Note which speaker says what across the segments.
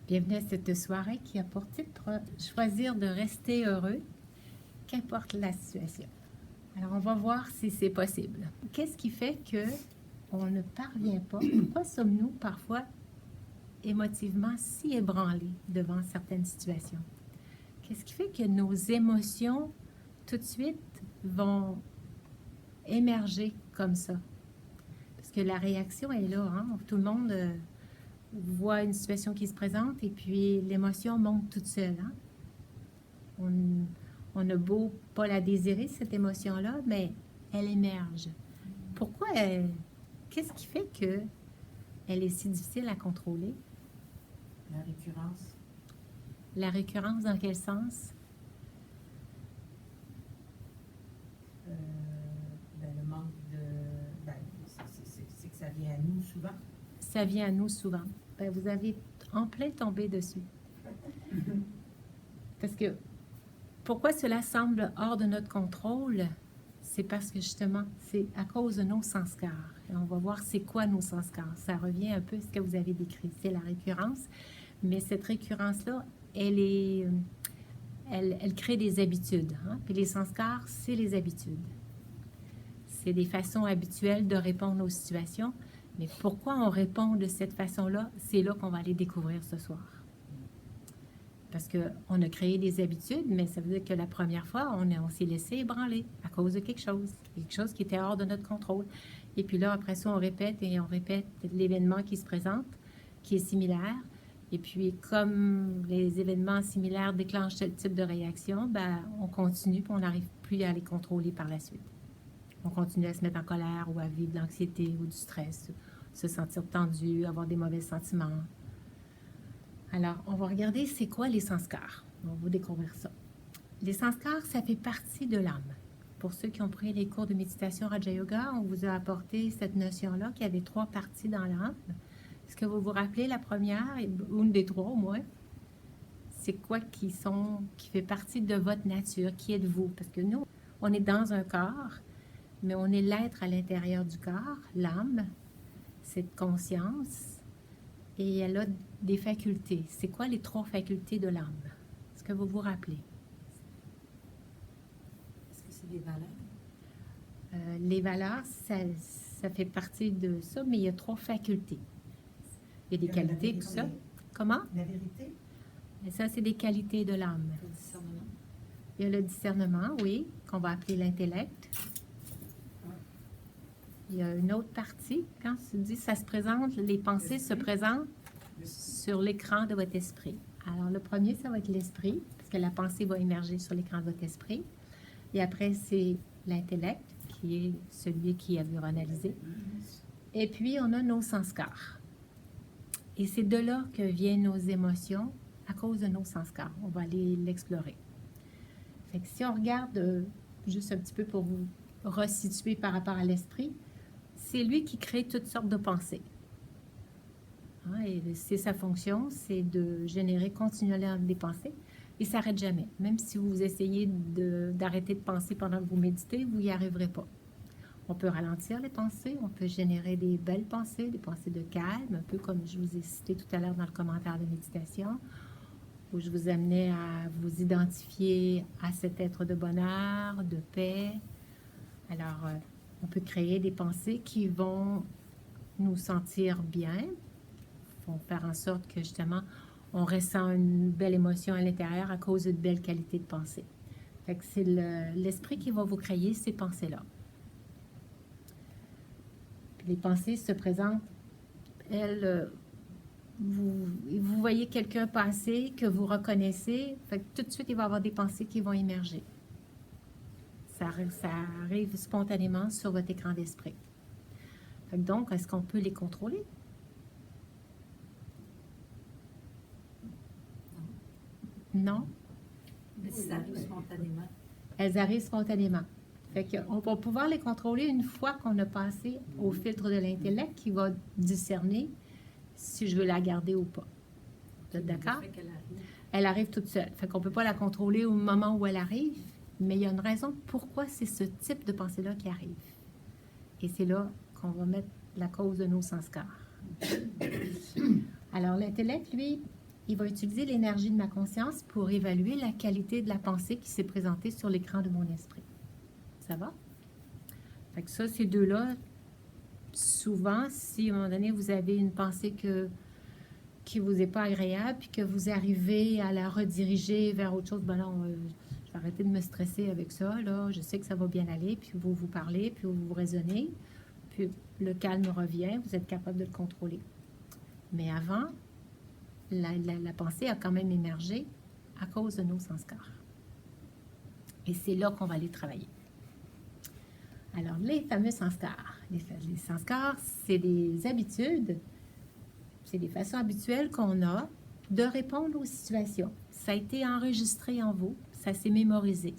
Speaker 1: Bienvenue à cette soirée qui a pour titre Choisir de rester heureux, qu'importe la situation. Alors, on va voir si c'est possible. Qu'est-ce qui fait que on ne parvient pas? Pourquoi sommes-nous parfois émotivement si ébranlés devant certaines situations? Qu'est-ce qui fait que nos émotions, tout de suite, vont émerger comme ça? Parce que la réaction est là, hein? Tout le monde voit une situation qui se présente et puis l'émotion monte toute seule, hein? On a beau pas la désirer, cette émotion-là, mais elle émerge. Pourquoi qu'est-ce qui fait que elle est si difficile à contrôler?
Speaker 2: La récurrence.
Speaker 1: La récurrence, dans quel sens?
Speaker 2: Le manque de... c'est que ça vient à nous souvent.
Speaker 1: Ça vient à nous souvent. Ben, vous avez en plein tombé dessus. Parce que pourquoi cela semble hors de notre contrôle? C'est parce que justement, c'est à cause de nos sanskars. Et on va voir c'est quoi nos sanskars. Ça revient un peu à ce que vous avez décrit. C'est la récurrence. Mais cette récurrence-là, elle crée des habitudes, hein? Puis les sanskars, c'est les habitudes. C'est des façons habituelles de répondre aux situations. Mais pourquoi on répond de cette façon-là? C'est là qu'on va aller découvrir ce soir. Parce qu'on a créé des habitudes, mais ça veut dire que la première fois, on s'est laissé ébranler à cause de quelque chose qui était hors de notre contrôle. Et puis là, après ça, on répète et on répète l'événement qui se présente, qui est similaire. Et puis, comme les événements similaires déclenchent tel type de réaction, ben, on continue, puis on n'arrive plus à les contrôler par la suite. On continue à se mettre en colère ou à vivre de l'anxiété ou du stress, se sentir tendu, avoir des mauvais sentiments. Alors, on va regarder c'est quoi les sanskars. On va découvrir ça. Les sanskars, ça fait partie de l'âme. Pour ceux qui ont pris les cours de méditation Raja Yoga, on vous a apporté cette notion-là qu'il y avait 3 parties dans l'âme. Est-ce que vous vous rappelez la première, une des 3 au moins? C'est quoi qui fait partie de votre nature? Qui êtes-vous? Parce que nous, on est dans un corps, mais on est l'être à l'intérieur du corps, l'âme, cette conscience, et elle a des facultés. C'est quoi les 3 facultés de l'âme? Est-ce que vous vous rappelez?
Speaker 2: Est-ce que c'est des valeurs?
Speaker 1: Les valeurs, ça fait partie de ça, mais il y a 3 facultés. Il y a des qualités, tout ça. Comment?
Speaker 2: La vérité?
Speaker 1: Et ça, c'est des qualités de l'âme.
Speaker 2: Le discernement.
Speaker 1: Il y a le discernement, oui, qu'on va appeler l'intellect. Il y a une autre partie, quand tu dis ça se présente, les pensées se présentent sur l'écran de votre esprit. Alors, le premier, ça va être l'esprit, parce que la pensée va émerger sur l'écran de votre esprit. Et après, c'est l'intellect, qui est celui qui a vu analyser. Et puis, on a nos sanskars. Et c'est de là que viennent nos émotions à cause de nos sanskars. On va aller l'explorer. Fait que si on regarde juste un petit peu pour vous resituer par rapport à l'esprit, c'est lui qui crée toutes sortes de pensées. Hein, et c'est sa fonction, c'est de générer continuellement des pensées. Il ne s'arrête jamais. Même si vous essayez d'arrêter de penser pendant que vous méditez, vous n'y arriverez pas. On peut ralentir les pensées, on peut générer des belles pensées, des pensées de calme, un peu comme je vous ai cité tout à l'heure dans le commentaire de méditation, où je vous amenais à vous identifier à cet être de bonheur, de paix. Alors, on peut créer des pensées qui vont nous sentir bien, vont faire en sorte que justement, on ressent une belle émotion à l'intérieur à cause d'une belle qualité de pensée. Fait que c'est l'esprit qui va vous créer ces pensées-là. Les pensées se présentent, elles, vous voyez quelqu'un passer que vous reconnaissez, fait que tout de suite, il va y avoir des pensées qui vont émerger. Ça arrive spontanément sur votre écran d'esprit. Fait que donc, est-ce qu'on peut les contrôler? Non?
Speaker 2: Ça arrive spontanément.
Speaker 1: Elles arrivent spontanément. Fait qu'on va pouvoir les contrôler une fois qu'on a passé au filtre de l'intellect qui va discerner si je veux la garder ou pas. Vous êtes d'accord? Elle arrive toute seule. Fait qu'on ne peut pas la contrôler au moment où elle arrive, mais il y a une raison pourquoi c'est ce type de pensée-là qui arrive. Et c'est là qu'on va mettre la cause de nos sanskars. Alors, l'intellect, lui, il va utiliser l'énergie de ma conscience pour évaluer la qualité de la pensée qui s'est présentée sur l'écran de mon esprit. Ça va? Fait que ça, ces deux-là, souvent, si à un moment donné, vous avez une pensée qui vous est pas agréable, puis que vous arrivez à la rediriger vers autre chose, ben non, je vais arrêter de me stresser avec ça, là, je sais que ça va bien aller, puis vous vous parlez, puis vous vous raisonnez, puis le calme revient, vous êtes capable de le contrôler. Mais avant, la pensée a quand même émergé à cause de nos sanskars. Et c'est là qu'on va aller travailler. Alors, les fameux sanskars. Les sanskars, c'est des habitudes, c'est des façons habituelles qu'on a de répondre aux situations. Ça a été enregistré en vous, ça s'est mémorisé.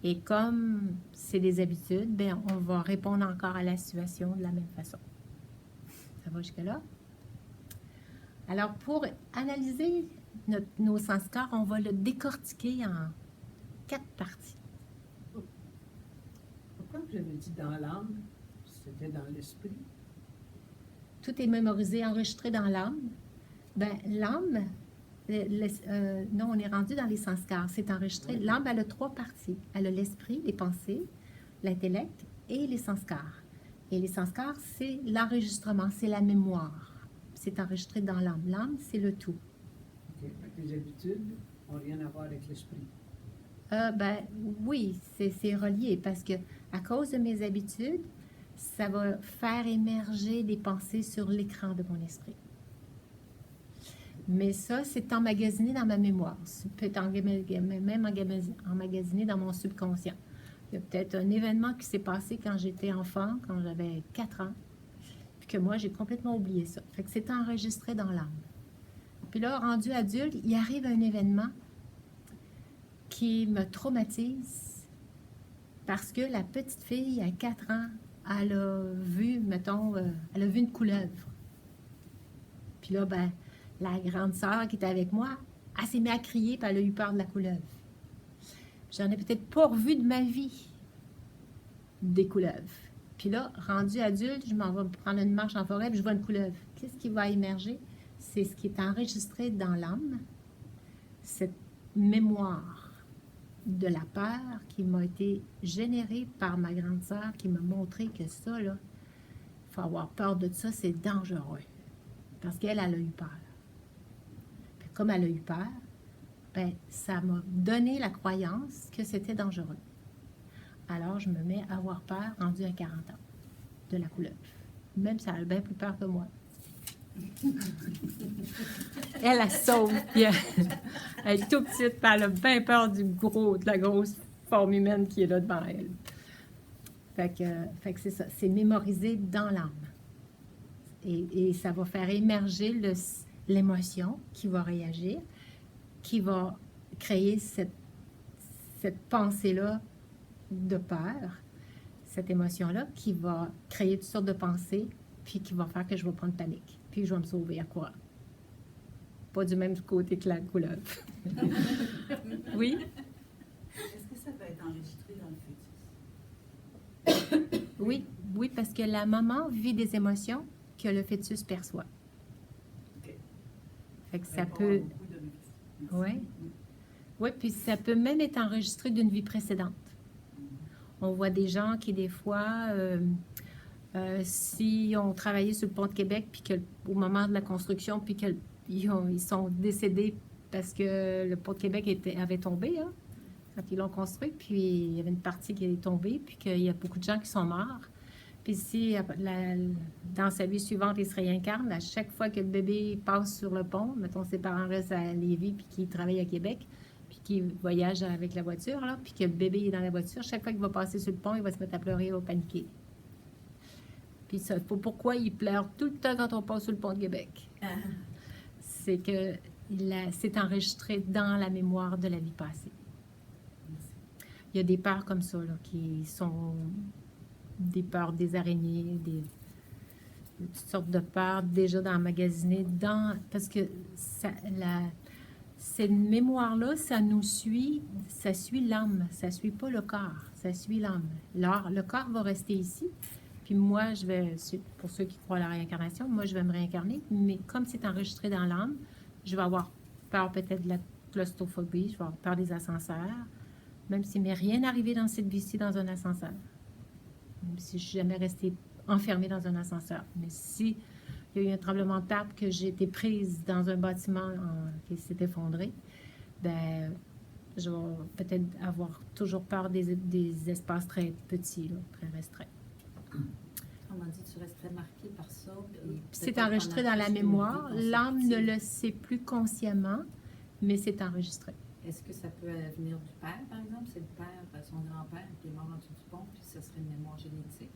Speaker 1: Et comme c'est des habitudes, bien, on va répondre encore à la situation de la même façon. Ça va jusque-là? Alors, pour analyser nos sanskars, on va le décortiquer en 4 parties.
Speaker 3: Pourquoi vous avez dit dans l'âme? C'était dans l'esprit?
Speaker 1: Tout est mémorisé, enregistré dans l'âme. Ben, l'âme, non, on est rendu dans les sanskars, c'est enregistré.
Speaker 3: Oui.
Speaker 1: L'âme, elle a 3 parties. Elle a l'esprit, les pensées, l'intellect et les sanskars. Et les sanskars, c'est l'enregistrement, c'est la mémoire. C'est enregistré dans l'âme. L'âme, c'est le tout.
Speaker 3: OK. Les habitudes n'ont rien à voir avec l'esprit.
Speaker 1: Ben, oui, c'est relié parce que à cause de mes habitudes, ça va faire émerger des pensées sur l'écran de mon esprit. Mais ça, c'est emmagasiné dans ma mémoire. Ça peut être même emmagasiné dans mon subconscient. Il y a peut-être un événement qui s'est passé quand j'étais enfant, quand j'avais 4 ans, puis que moi, j'ai complètement oublié ça. Fait que c'est enregistré dans l'âme. Puis là, rendu adulte, il arrive un événement qui me traumatise parce que la petite fille, à 4 ans, elle a vu, mettons, elle a vu une couleuvre. Puis là, ben, la grande sœur qui était avec moi, elle s'est mise à crier, puis elle a eu peur de la couleuvre. J'en ai peut-être pas revu de ma vie des couleuvres. Puis là, rendu adulte, je m'en vais prendre une marche en forêt, puis je vois une couleuvre. Qu'est-ce qui va émerger? C'est ce qui est enregistré dans l'âme, cette mémoire de la peur qui m'a été générée par ma grande sœur qui m'a montré que ça, là, il faut avoir peur de ça, c'est dangereux. Parce qu'elle, elle a eu peur. Puis comme elle a eu peur, ben, ça m'a donné la croyance que c'était dangereux. Alors, je me mets à avoir peur, rendu à 40 ans, de la couleuvre. Même si elle a bien plus peur que moi. Elle sauve, puis elle est tout petite, puis elle a bien peur de la grosse forme humaine qui est là devant elle. Fait que c'est ça, c'est mémorisé dans l'âme. Et ça va faire émerger l'émotion qui va réagir, qui va créer cette pensée-là de peur, cette émotion-là, qui va créer toutes sortes de pensées, puis qui va faire que je vais prendre panique, puis je vais me sauver à courant. Pas du même côté que la couleuvre. Oui?
Speaker 4: Est-ce que ça peut être enregistré dans le fœtus?
Speaker 1: Oui, parce que la maman vit des émotions que le fœtus perçoit.
Speaker 4: OK.
Speaker 1: Fait que ça
Speaker 4: Répond à
Speaker 1: peut...
Speaker 4: beaucoup de mes questions.
Speaker 1: Oui. Oui, puis ça peut même être enregistré d'une vie précédente. On voit des gens qui, des fois, si ont travaillé sur le pont de Québec, puis qu'au moment de la construction, puis qu'ils sont décédés parce que le pont de Québec avait tombé, hein, quand ils l'ont construit, puis il y avait une partie qui est tombée, puis qu'il y a beaucoup de gens qui sont morts. Puis si dans sa vie suivante, il se réincarne, à chaque fois que le bébé passe sur le pont, mettons ses parents restent à Lévis, puis qu'ils travaillent à Québec, puis qu'il voyage avec la voiture, là, puis que le bébé est dans la voiture, chaque fois qu'il va passer sur le pont, il va se mettre à pleurer, il va paniquer. Puis ça, pourquoi il pleure tout le temps quand on passe sur le pont de Québec? C'est que c'est enregistré dans la mémoire de la vie passée. Il y a des peurs comme ça, là, qui sont des peurs des araignées, toutes sortes de peurs déjà emmagasinées parce que cette mémoire-là, ça suit l'âme, ça suit pas le corps, ça suit l'âme. Alors, le corps va rester ici, puis moi, pour ceux qui croient à la réincarnation, moi, je vais me réincarner, mais comme c'est enregistré dans l'âme, je vais avoir peur peut-être de la claustrophobie, je vais avoir peur des ascenseurs, même s'il m'est rien arrivé dans cette vie-ci dans un ascenseur. Même si je suis jamais restée enfermée dans un ascenseur. Mais si il y a eu un tremblement de terre que j'ai été prise dans un bâtiment qui s'est effondré, ben je vais peut-être avoir toujours peur des espaces très petits, là, très restreints.
Speaker 5: On m'a dit que tu resterais marqué par ça.
Speaker 1: Puis c'est enregistré dans la mémoire. L'âme ne le sait plus consciemment, mais c'est enregistré.
Speaker 5: Est-ce que ça peut venir du père, par exemple? C'est le père, son grand-père qui est mort en dessous du pont, puis ça serait une mémoire génétique?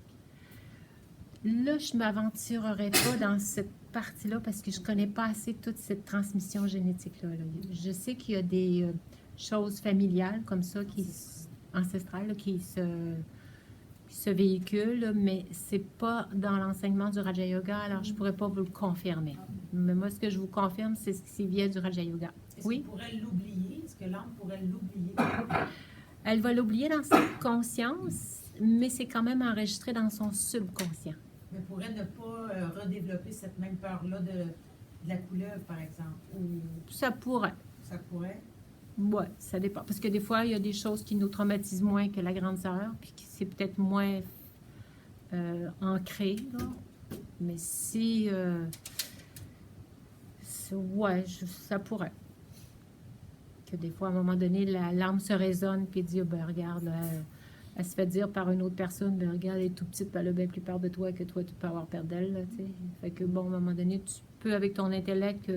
Speaker 1: Là, je ne m'aventurerai pas dans cette partie-là parce que je ne connais pas assez toute cette transmission génétique-là. Là. Je sais qu'il y a des choses familiales comme ça, ancestrales, là, qui se véhiculent, là, mais ce n'est pas dans l'enseignement du Raja Yoga, alors je ne pourrais pas vous le confirmer. Mais moi, ce que je vous confirme, c'est ce qui vient du Raja Yoga.
Speaker 2: Est-ce
Speaker 1: Oui?
Speaker 2: qu'on pourrait l'oublier? Est-ce que l'âme pourrait l'oublier?
Speaker 1: Elle va l'oublier dans sa conscience, mais c'est quand même enregistré dans son subconscient.
Speaker 2: Mais pourrait ne pas redévelopper cette même peur-là de la couleuvre, par exemple? Ou
Speaker 1: Ça pourrait.
Speaker 2: ça pourrait?
Speaker 1: Oui, ça dépend. Parce que des fois, il y a des choses qui nous traumatisent moins que la grande sœur, puis qui c'est peut-être moins ancré. Là. Mais si... ouais, ça pourrait. Que des fois, à un moment donné, l'âme se résonne, puis dit, oh, ben regarde, là, elle se fait dire par une autre personne, ben regarde, elle est tout petite, puis elle a bien plus peur de toi que toi, tu peux avoir peur d'elle. Là, tu sais. Fait que bon, à un moment donné, tu peux, avec ton intellect,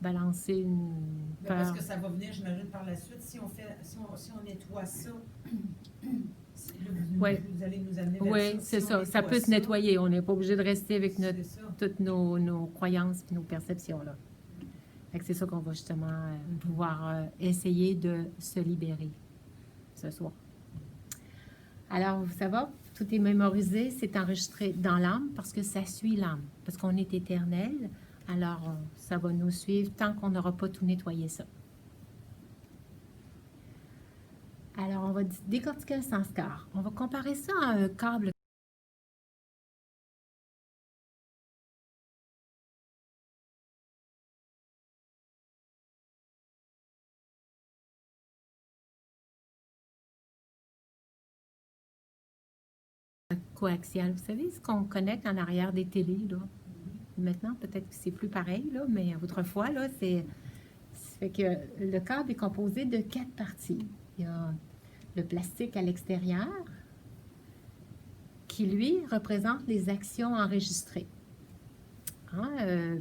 Speaker 1: balancer une
Speaker 2: Mais
Speaker 1: peur.
Speaker 2: parce que ça va venir, j'imagine, par la suite. Si on nettoie ça,
Speaker 1: Ouais.
Speaker 2: vous allez nous amener vers
Speaker 1: Oui,
Speaker 2: ça.
Speaker 1: c'est
Speaker 2: Si on
Speaker 1: ça. Ça
Speaker 2: nettoie
Speaker 1: peut se nettoyer. On n'est pas obligé de rester avec
Speaker 2: C'est ça.
Speaker 1: toutes nos croyances et nos perceptions. Là. Fait que c'est ça qu'on va justement pouvoir essayer de se libérer ce soir. Alors, ça va? Tout est mémorisé, c'est enregistré dans l'âme parce que ça suit l'âme. Parce qu'on est éternel, alors ça va nous suivre tant qu'on n'aura pas tout nettoyé ça. Alors, on va décortiquer un sanskar. On va comparer ça à un câble. Coaxial. Vous savez, ce qu'on connecte en arrière des télés, là. Maintenant, peut-être que c'est plus pareil, là, mais autrefois, là, ça fait que le câble est composé de 4 parties. Il y a le plastique à l'extérieur, qui, lui, représente les actions enregistrées. Hein,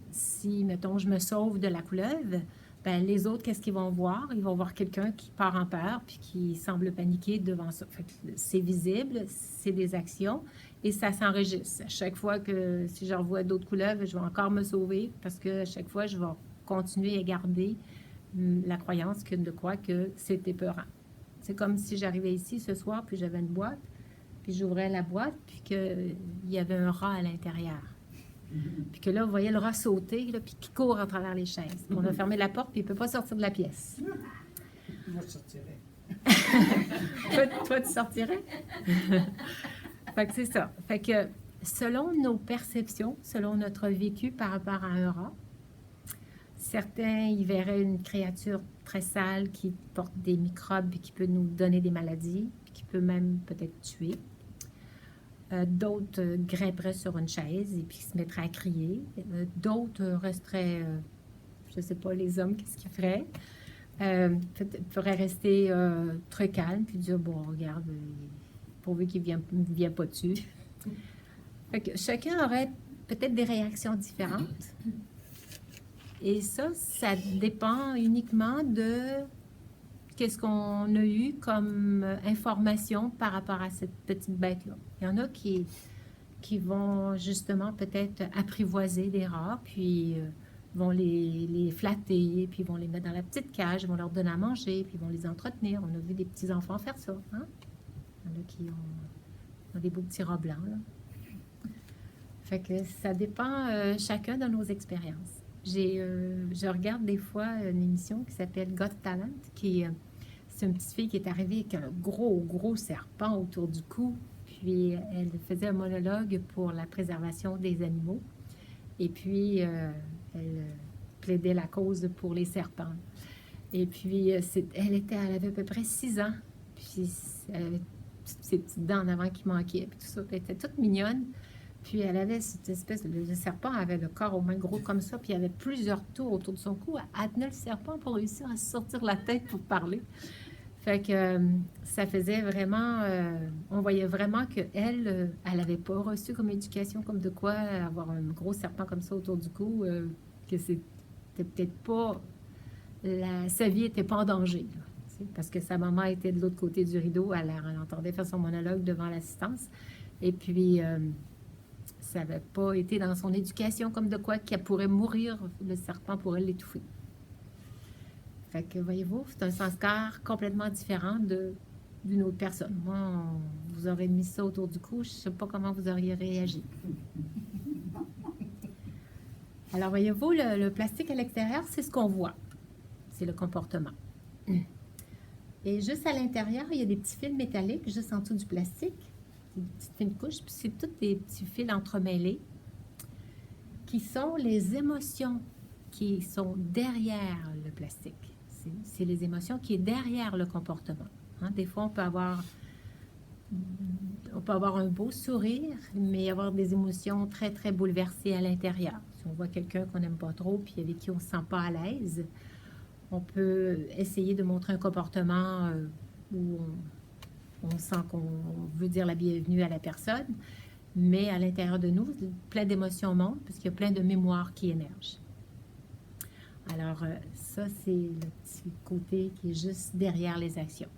Speaker 1: si, mettons, je me sauve de la couleuvre, ben, les autres, qu'est-ce qu'ils vont voir? Ils vont voir quelqu'un qui part en peur puis qui semble paniquer devant ça. Fait que c'est visible, c'est des actions et ça s'enregistre. À chaque fois que si je revois d'autres couleuvres, je vais encore me sauver parce que à chaque fois, je vais continuer à garder la croyance de quoi que c'est épeurant. C'est comme si j'arrivais ici ce soir puis j'avais une boîte, puis j'ouvrais la boîte puis qu'il y avait un rat à l'intérieur. Puis que là, vous voyez le rat sauter, là, puis qui court à travers les chaises. Puis on a fermé la porte, puis il ne peut pas sortir de la pièce.
Speaker 3: Moi, je sortirais.
Speaker 1: toi, tu sortirais? Fait que c'est ça. Fait que selon nos perceptions, selon notre vécu par rapport à un rat, certains y verraient une créature très sale qui porte des microbes et qui peut nous donner des maladies, puis qui peut même peut-être tuer. D'autres grimperaient sur une chaise et puis se mettraient à crier. D'autres resteraient, je ne sais pas, les hommes, qu'est-ce qu'ils feraient? Feraient rester très calmes puis dire, bon, regarde, pourvu qu'il ne vienne pas dessus. Fait que chacun aurait peut-être des réactions différentes. Et ça dépend uniquement de qu'est-ce qu'on a eu comme information par rapport à cette petite bête-là. Il y en a qui vont justement peut-être apprivoiser des rats, puis vont les flatter, puis vont les mettre dans la petite cage, vont leur donner à manger, puis vont les entretenir. On a vu des petits-enfants faire ça. Hein? Il y en a qui ont des beaux petits rats blancs. Là. Fait que ça dépend chacun de nos expériences. Je regarde des fois une émission qui s'appelle Got Talent, c'est une petite fille qui est arrivée avec un gros serpent autour du cou. Puis elle faisait un monologue pour la préservation des animaux. Et puis elle plaidait la cause pour les serpents. Et puis, elle avait à peu près 6 ans. Puis, elle avait toutes ses petites dents en avant qui manquaient. Puis tout ça, elle était toute mignonne. Puis, elle avait cette espèce de... Le serpent avait le corps au moins gros comme ça. Puis, il y avait plusieurs tours autour de son cou. Elle tenait le serpent pour réussir à se sortir la tête pour parler. Fait que ça faisait vraiment... on voyait vraiment qu'elle, elle n'avait pas reçu comme éducation, comme de quoi avoir un gros serpent comme ça autour du cou, que c'était peut-être pas... sa vie n'était pas en danger, là, parce que sa maman était de l'autre côté du rideau, elle entendait faire son monologue devant l'assistance, et puis ça n'avait pas été dans son éducation comme de quoi qu'elle pourrait mourir, le serpent pourrait l'étouffer. Fait que, voyez-vous, c'est un sanskar complètement différent d'une autre personne. Moi, vous aurez mis ça autour du cou, je ne sais pas comment vous auriez réagi. Alors, voyez-vous, le plastique à l'extérieur, c'est ce qu'on voit. C'est le comportement. Et juste à l'intérieur, il y a des petits fils métalliques, juste en dessous du plastique. Des petites fines couches, puis c'est tous des petits fils entremêlés qui sont les émotions qui sont derrière le plastique. C'est les émotions qui est derrière le comportement. Hein? Des fois, on peut avoir un beau sourire, mais avoir des émotions très, très bouleversées à l'intérieur. Si on voit quelqu'un qu'on n'aime pas trop, puis avec qui on ne se sent pas à l'aise, on peut essayer de montrer un comportement où on sent qu'on veut dire la bienvenue à la personne, mais à l'intérieur de nous, plein d'émotions montent, parce qu'il y a plein de mémoires qui émergent. Alors, ça, c'est le petit côté qui est juste derrière les actions.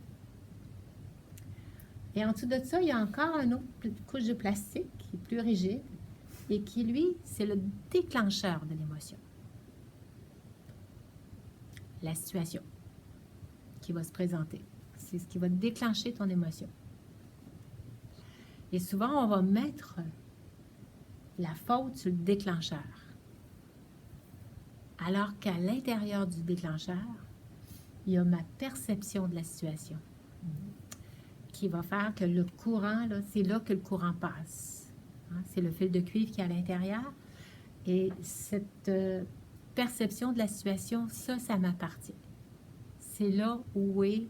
Speaker 1: Et en dessous de ça, il y a encore une autre couche de plastique qui est plus rigide et qui, lui, c'est le déclencheur de l'émotion. La situation qui va se présenter. C'est ce qui va déclencher ton émotion. Et souvent, on va mettre la faute sur le déclencheur. Alors qu'à l'intérieur du déclencheur, il y a ma perception de la situation qui va faire que le courant, là, c'est là que le courant passe. Hein? C'est le fil de cuivre qui est à l'intérieur. Et cette perception de la situation, ça m'appartient. C'est là où est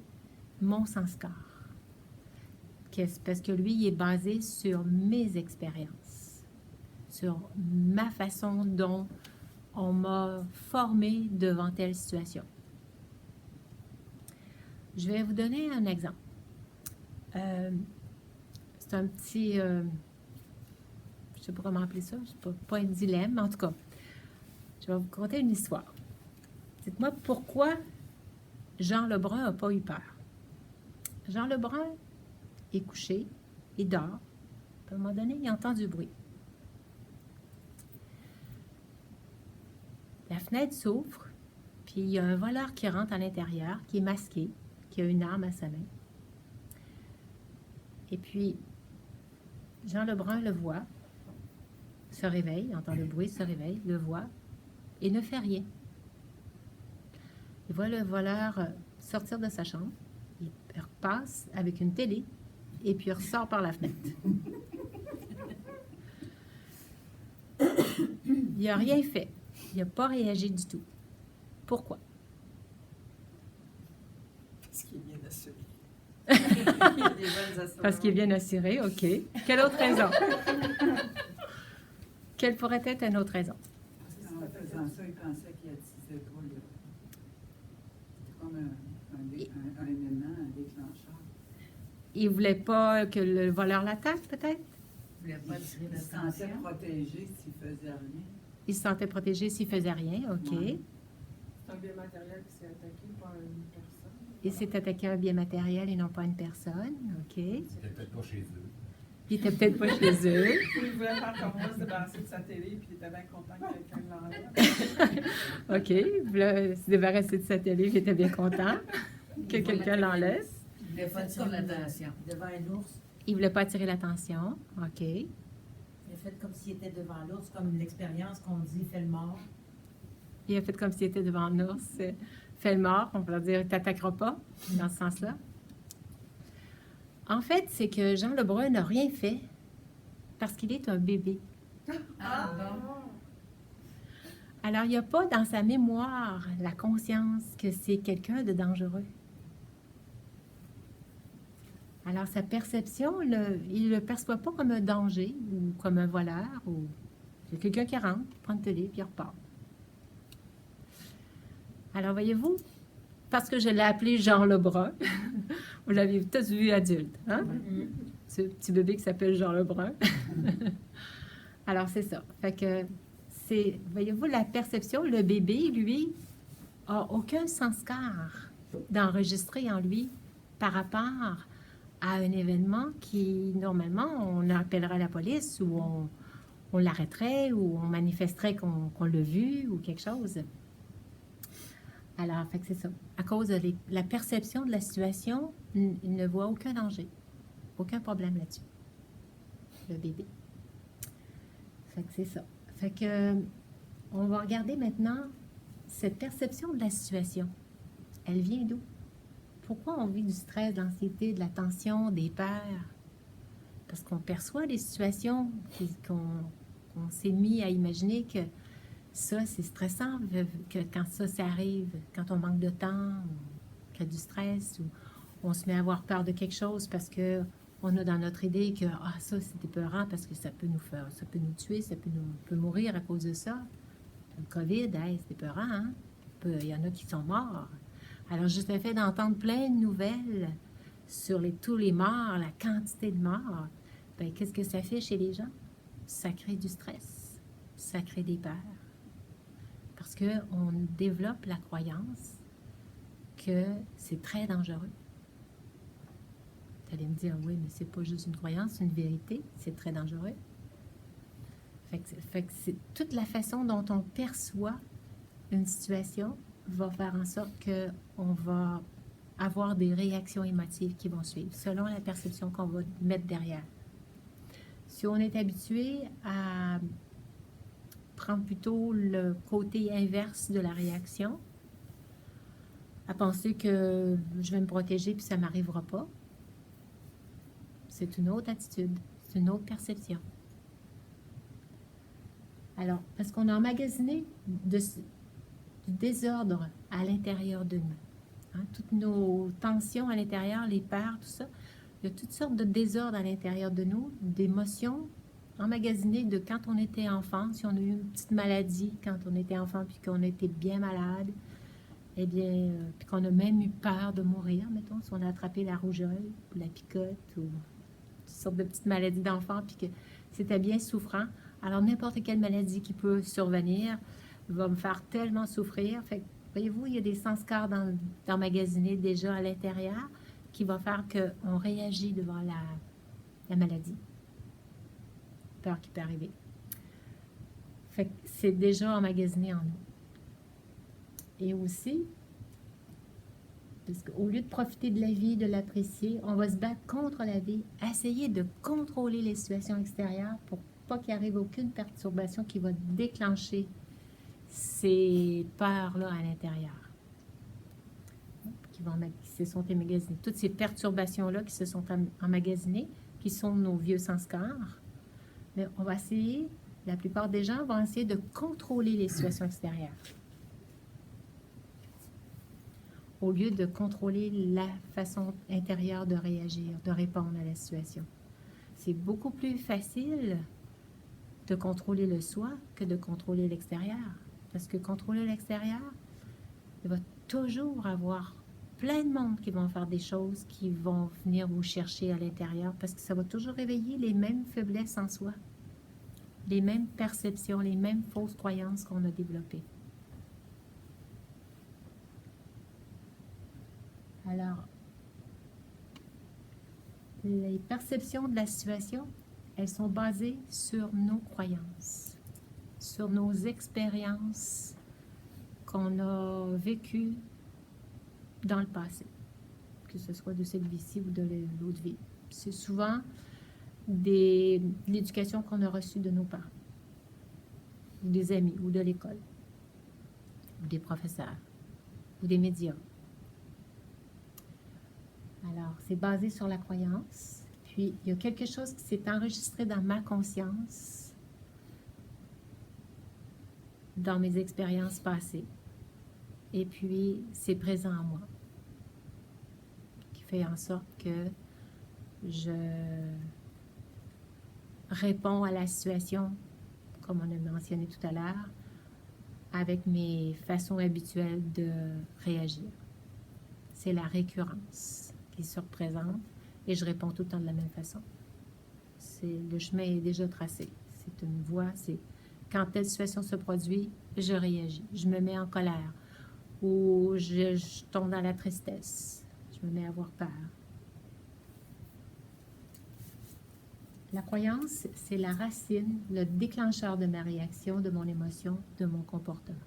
Speaker 1: mon sanskar. Parce que lui, il est basé sur mes expériences, sur ma façon dont on m'a formé devant telle situation. Je vais vous donner un exemple. C'est un petit... je ne sais pas comment appeler ça, c'est pas un dilemme, mais en tout cas, je vais vous conter une histoire. Dites-moi pourquoi Jean Lebrun n'a pas eu peur. Jean Lebrun est couché, il dort. À un moment donné, il entend du bruit. La fenêtre s'ouvre, puis il y a un voleur qui rentre à l'intérieur, qui est masqué, qui a une arme à sa main. Et puis, Jean Lebrun le voit, se réveille, entend le bruit, se réveille, le voit, et ne fait rien. Il voit le voleur sortir de sa chambre, il repasse avec une télé, et puis il ressort par la fenêtre. Il n'a rien fait. Il n'a pas réagi du tout. Pourquoi?
Speaker 6: Parce qu'il est bien assuré.
Speaker 1: Parce qu'il est bien assuré, OK. Quelle autre raison? Quelle pourrait être une autre raison?
Speaker 4: En faisant ça, il pensait qu'il attisait pas le... C'était comme un élément, un déclencheur.
Speaker 1: Il ne voulait pas que le voleur l'attaque, peut-être?
Speaker 4: Il se sentait protégé s'il faisait rien.
Speaker 1: Il se sentait protégé s'il faisait rien, OK.
Speaker 4: Ouais.
Speaker 3: C'est un bien matériel qui s'est attaqué par une personne.
Speaker 1: Il s'est attaqué à un bien matériel et non pas à une personne, OK.
Speaker 7: Il n'était peut-être pas chez eux.
Speaker 1: Il était peut-être pas chez eux.
Speaker 3: Il voulait faire comme moi, se débarrasser de sa télé, puis il était bien content que quelqu'un l'enlève.
Speaker 1: OK. Il voulait se débarrasser de sa télé, il était bien content que quelqu'un l'enlève.
Speaker 2: Il voulait pas attirer l'attention. Devant un ours,
Speaker 1: Il ne voulait pas attirer l'attention, OK.
Speaker 2: il a fait comme s'il était devant l'ours, comme l'expérience qu'on dit fait le mort.
Speaker 1: Il a fait comme s'il était devant un ours. Fais le mort, on va dire, t'attaqueras pas, dans ce sens-là. En fait, c'est que Jean Lebrun n'a rien fait parce qu'il est un bébé.
Speaker 4: Ah bon?
Speaker 1: Alors, il n'y a pas dans sa mémoire la conscience que c'est quelqu'un de dangereux. Alors, sa perception, il ne le perçoit pas comme un danger ou comme un voleur ou c'est quelqu'un qui rentre, qui prend le télé, puis il repart. Alors, voyez-vous, parce que je l'ai appelé Jean Lebrun, vous l'avez tous vu adulte, hein? Ce petit bébé qui s'appelle Jean Lebrun. Alors, c'est ça. Fait que, c'est, voyez-vous, la perception, le bébé, lui, a aucun sanskar d'enregistrer en lui par rapport à un événement qui, normalement, on appellerait la police ou on l'arrêterait ou on manifesterait qu'on l'a vu ou quelque chose. Alors, fait que c'est ça. À cause de la perception de la situation, il ne voit aucun danger, aucun problème là-dessus, le bébé. Fait que c'est ça. Fait que, on va regarder maintenant cette perception de la situation. Elle vient d'où? Pourquoi on vit du stress, de l'anxiété, de la tension, des peurs? Parce qu'on perçoit des situations qu'on s'est mis à imaginer que ça, c'est stressant, que quand ça arrive, quand on manque de temps, qu'il y a du stress, ou on se met à avoir peur de quelque chose parce que on a dans notre idée que ça, c'est épeurant parce que ça peut nous faire, ça peut nous tuer, on peut mourir à cause de ça. Le COVID, c'est épeurant, hein? Il y en a qui sont morts. Alors, juste le fait d'entendre plein de nouvelles sur tous les morts, la quantité de morts, ben, qu'est-ce que ça fait chez les gens? Ça crée du stress, ça crée des peurs. Parce qu'on développe la croyance que c'est très dangereux. Vous allez me dire, oui, mais c'est pas juste une croyance, c'est une vérité, c'est très dangereux. Fait que c'est toute la façon dont on perçoit une situation va faire en sorte qu'on va avoir des réactions émotives qui vont suivre, selon la perception qu'on va mettre derrière. Si on est habitué à prendre plutôt le côté inverse de la réaction, à penser que je vais me protéger puis ça ne m'arrivera pas, c'est une autre attitude, c'est une autre perception. Alors, parce qu'on a emmagasiné du désordre à l'intérieur de nous. Hein, toutes nos tensions à l'intérieur, les peurs, tout ça, il y a toutes sortes de désordres à l'intérieur de nous, d'émotions emmagasinées de quand on était enfant, si on a eu une petite maladie quand on était enfant puis qu'on était bien malade, eh bien, puis qu'on a même eu peur de mourir, mettons, si on a attrapé la rougeole ou la picote ou toutes sortes de petites maladies d'enfant puis que c'était bien souffrant. Alors, n'importe quelle maladie qui peut survenir va me faire tellement souffrir. Fait que, voyez-vous, il y a des sanskars d'emmagasiner déjà à l'intérieur qui va faire qu'on réagit devant la maladie. Peur qui peut arriver. Fait que c'est déjà emmagasiné en nous. Et aussi, parce qu'au lieu de profiter de la vie, de l'apprécier, on va se battre contre la vie, essayer de contrôler les situations extérieures pour pas qu'il arrive aucune perturbation qui va déclencher ces peurs-là à l'intérieur. Qui se sont emmagasinées. Toutes ces perturbations-là qui se sont emmagasinées, qui sont nos vieux sanskars, mais on va essayer, la plupart des gens vont essayer de contrôler les situations extérieures. Au lieu de contrôler la façon intérieure de réagir, de répondre à la situation. C'est beaucoup plus facile de contrôler le soi que de contrôler l'extérieur. Parce que contrôler l'extérieur, il va toujours avoir plein de monde qui vont faire des choses qui vont venir vous chercher à l'intérieur parce que ça va toujours réveiller les mêmes faiblesses en soi, les mêmes perceptions, les mêmes fausses croyances qu'on a développées. Alors, les perceptions de la situation, elles sont basées sur nos croyances, sur nos expériences qu'on a vécues dans le passé, que ce soit de cette vie-ci ou de l'autre vie. C'est souvent de l'éducation qu'on a reçue de nos parents, ou des amis, ou de l'école, ou des professeurs, ou des médias. Alors, c'est basé sur la croyance. Puis, il y a quelque chose qui s'est enregistré dans ma conscience dans mes expériences passées. Et puis, c'est présent en moi, qui fait en sorte que je réponds à la situation, comme on a mentionné tout à l'heure, avec mes façons habituelles de réagir. C'est la récurrence qui se représente et je réponds tout le temps de la même façon. Le chemin est déjà tracé. C'est une voie, c'est quand telle situation se produit, je réagis. Je me mets en colère ou je tombe dans la tristesse. Je me mets à avoir peur. La croyance, c'est la racine, le déclencheur de ma réaction, de mon émotion, de mon comportement.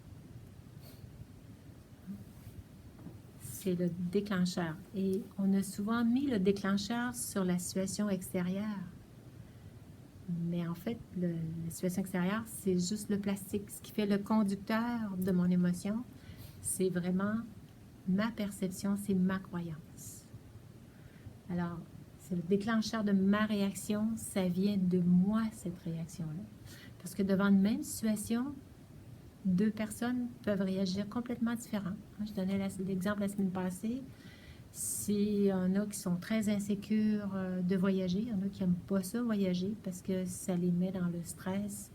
Speaker 1: C'est le déclencheur. Et on a souvent mis le déclencheur sur la situation extérieure. Mais en fait, la situation extérieure, c'est juste le plastique. Ce qui fait le conducteur de mon émotion, c'est vraiment ma perception, c'est ma croyance. Alors, c'est le déclencheur de ma réaction, ça vient de moi, cette réaction-là. Parce que devant une même situation, deux personnes peuvent réagir complètement différemment. Je donnais l'exemple la semaine passée. S'il y en a qui sont très insécures de voyager, il y en a qui n'aiment pas ça, voyager, parce que ça les met dans le stress,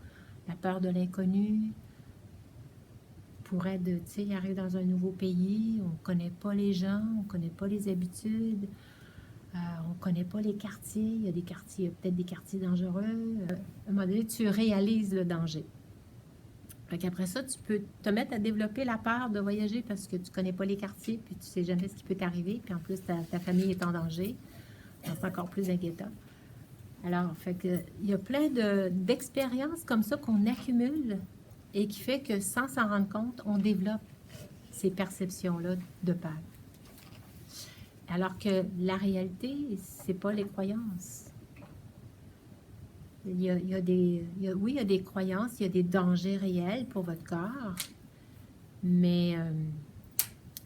Speaker 1: la peur de l'inconnu. Pourrait tu sais, arriver dans un nouveau pays, on ne connaît pas les gens, on ne connaît pas les habitudes, on ne connaît pas les quartiers, il y a des quartiers, il y a peut-être des quartiers dangereux. À un moment donné, tu réalises le danger. Fait qu'après ça, tu peux te mettre à développer la peur de voyager parce que tu ne connais pas les quartiers, puis tu ne sais jamais ce qui peut t'arriver, puis en plus, ta famille est en danger. Donc, c'est encore plus inquiétant. Alors, fait que, il y a plein d'expériences comme ça qu'on accumule et qui fait que, sans s'en rendre compte, on développe ces perceptions-là de peur. Alors que la réalité, c'est pas les croyances. Oui, il y a des croyances, il y a des dangers réels pour votre corps, mais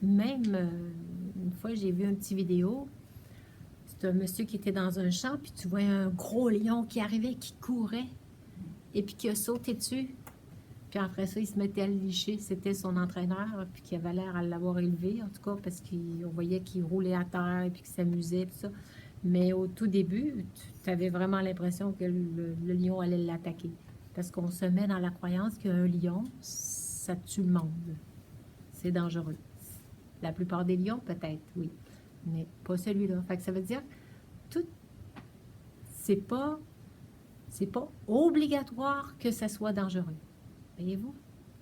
Speaker 1: même, une fois, j'ai vu une petite vidéo, c'est un monsieur qui était dans un champ, puis tu vois un gros lion qui arrivait, qui courait, et puis qui a sauté dessus, puis après ça, il se mettait à le licher, c'était son entraîneur, puis qui avait l'air à l'avoir élevé, en tout cas, parce qu'on voyait qu'il roulait à terre, et puis qu'il s'amusait, tout ça. Mais au tout début, tu avais vraiment l'impression que le lion allait l'attaquer. Parce qu'on se met dans la croyance qu'un lion, ça tue le monde. C'est dangereux. La plupart des lions, peut-être, oui. Mais pas celui-là. Fait que ça veut dire, tout, c'est pas obligatoire que ça soit dangereux. Voyez-vous?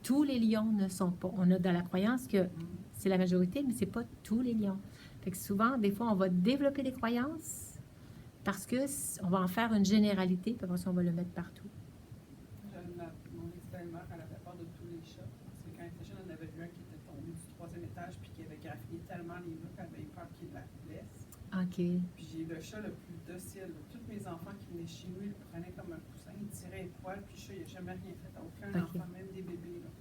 Speaker 1: Tous les lions ne sont pas. On a dans la croyance que c'est la majorité, mais c'est pas tous les lions. Fait que souvent, des fois, on va développer des croyances parce qu'on va en faire une généralité, puis après ça, on va le mettre partout.
Speaker 3: Mon ex-belle-mère, elle avait peur de tous les chats. Parce que quand elle était jeune, elle avait vu un qui était tombé du 3e étage puis qui avait graffiné tellement les murs qu'elle avait eu peur qu'il la blesse.
Speaker 1: OK.
Speaker 3: Puis j'ai le chat le plus docile. Tous mes enfants qui venaient chez nous, ils le prenaient comme un coussin, ils tiraient les poils, puis le chat, il n'a jamais rien fait à aucun enfant, même des bébés. Là.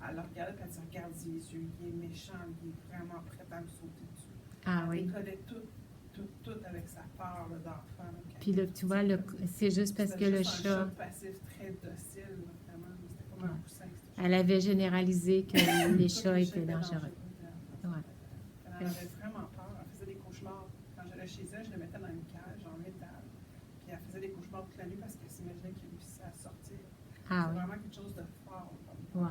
Speaker 3: Elle le regardait, puis elle dit, regarde les yeux, il est méchant, il est vraiment prêt à me sauter dessus.
Speaker 1: Ah oui.
Speaker 3: Elle décollait tout avec sa peur d'enfant.
Speaker 1: Puis là, tu vois, c'est juste parce que le
Speaker 3: chat...
Speaker 1: chat...
Speaker 3: un chat passif très docile, là, vraiment. C'était comme un coussin.
Speaker 1: Elle avait généralisé que les chats étaient dangereux.
Speaker 3: Ouais. Elle avait vraiment peur. Elle faisait des cauchemars. Quand j'allais chez elle, je le mettais dans une cage en métal. Puis elle faisait des cauchemars toute la nuit parce qu'elle s'imaginait qu'il réussissait à sortir.
Speaker 1: Ah
Speaker 3: C'est
Speaker 1: oui.
Speaker 3: vraiment quelque chose de fort.
Speaker 1: Ouais.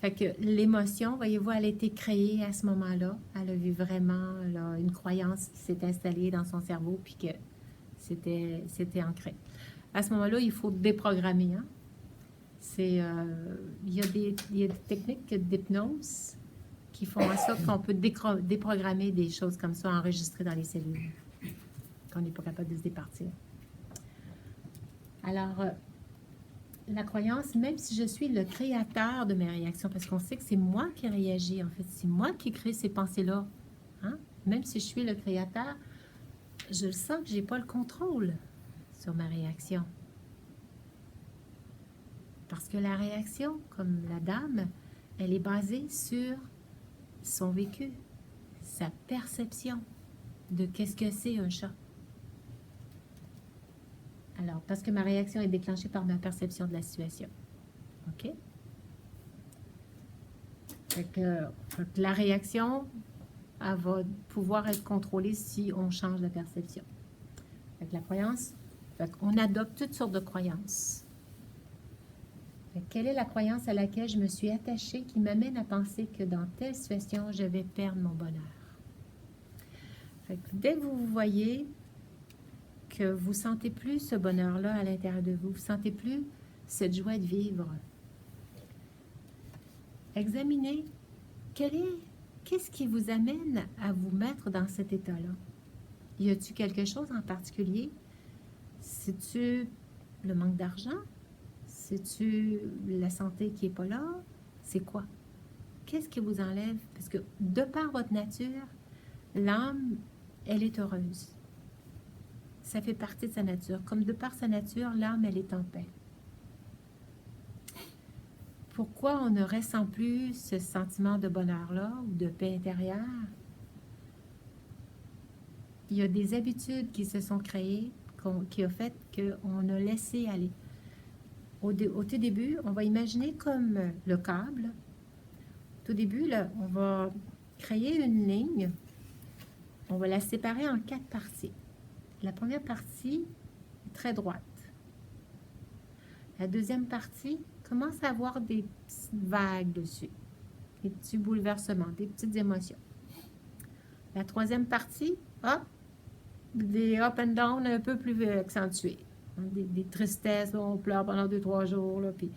Speaker 1: Fait que l'émotion, voyez-vous, elle a été créée à ce moment-là. Elle a vu vraiment là, une croyance qui s'est installée dans son cerveau puis que c'était ancré. À ce moment-là, il faut déprogrammer. Hein? Il y a des techniques d'hypnose qui font en sorte qu'on peut déprogrammer des choses comme ça enregistrées dans les cellules, qu'on n'est pas capable de se départir. Alors, la croyance, même si je suis le créateur de mes réactions, parce qu'on sait que c'est moi qui réagis, en fait, c'est moi qui crée ces pensées-là. Hein? Même si je suis le créateur, je le sens que je n'ai pas le contrôle sur ma réaction. Parce que la réaction, comme la dame, elle est basée sur son vécu, sa perception de qu'est-ce que c'est un chat. Alors, parce que ma réaction est déclenchée par ma perception de la situation. OK? Fait que la réaction, elle va pouvoir être contrôlée si on change de perception. Fait que la croyance, fait qu'on adopte toutes sortes de croyances. Fait que quelle est la croyance à laquelle je me suis attachée qui m'amène à penser que dans telle situation, je vais perdre mon bonheur? Fait que dès que vous voyez que vous sentez plus ce bonheur-là à l'intérieur de vous, vous sentez plus cette joie de vivre, examinez qu'est-ce qui vous amène à vous mettre dans cet état-là. Y a-t-il quelque chose en particulier? C'est-tu le manque d'argent? C'est-tu la santé qui n'est pas là? C'est quoi? Qu'est-ce qui vous enlève? Parce que de par votre nature, l'âme, elle est heureuse. Ça fait partie de sa nature. Comme de par sa nature, l'âme, elle est en paix. Pourquoi on ne ressent plus ce sentiment de bonheur-là ou de paix intérieure? Il y a des habitudes qui se sont créées, qui ont fait qu'on a laissé aller. Au tout début, on va imaginer comme le câble. Au tout début, là, on va créer une ligne. On va la séparer en 4 parties. La première partie est très droite. La deuxième partie commence à avoir des petites vagues dessus, des petits bouleversements, des petites émotions. La troisième partie, hop, des up and down un peu plus accentués. Des tristesses, là, on pleure pendant 2-3 jours, là, puis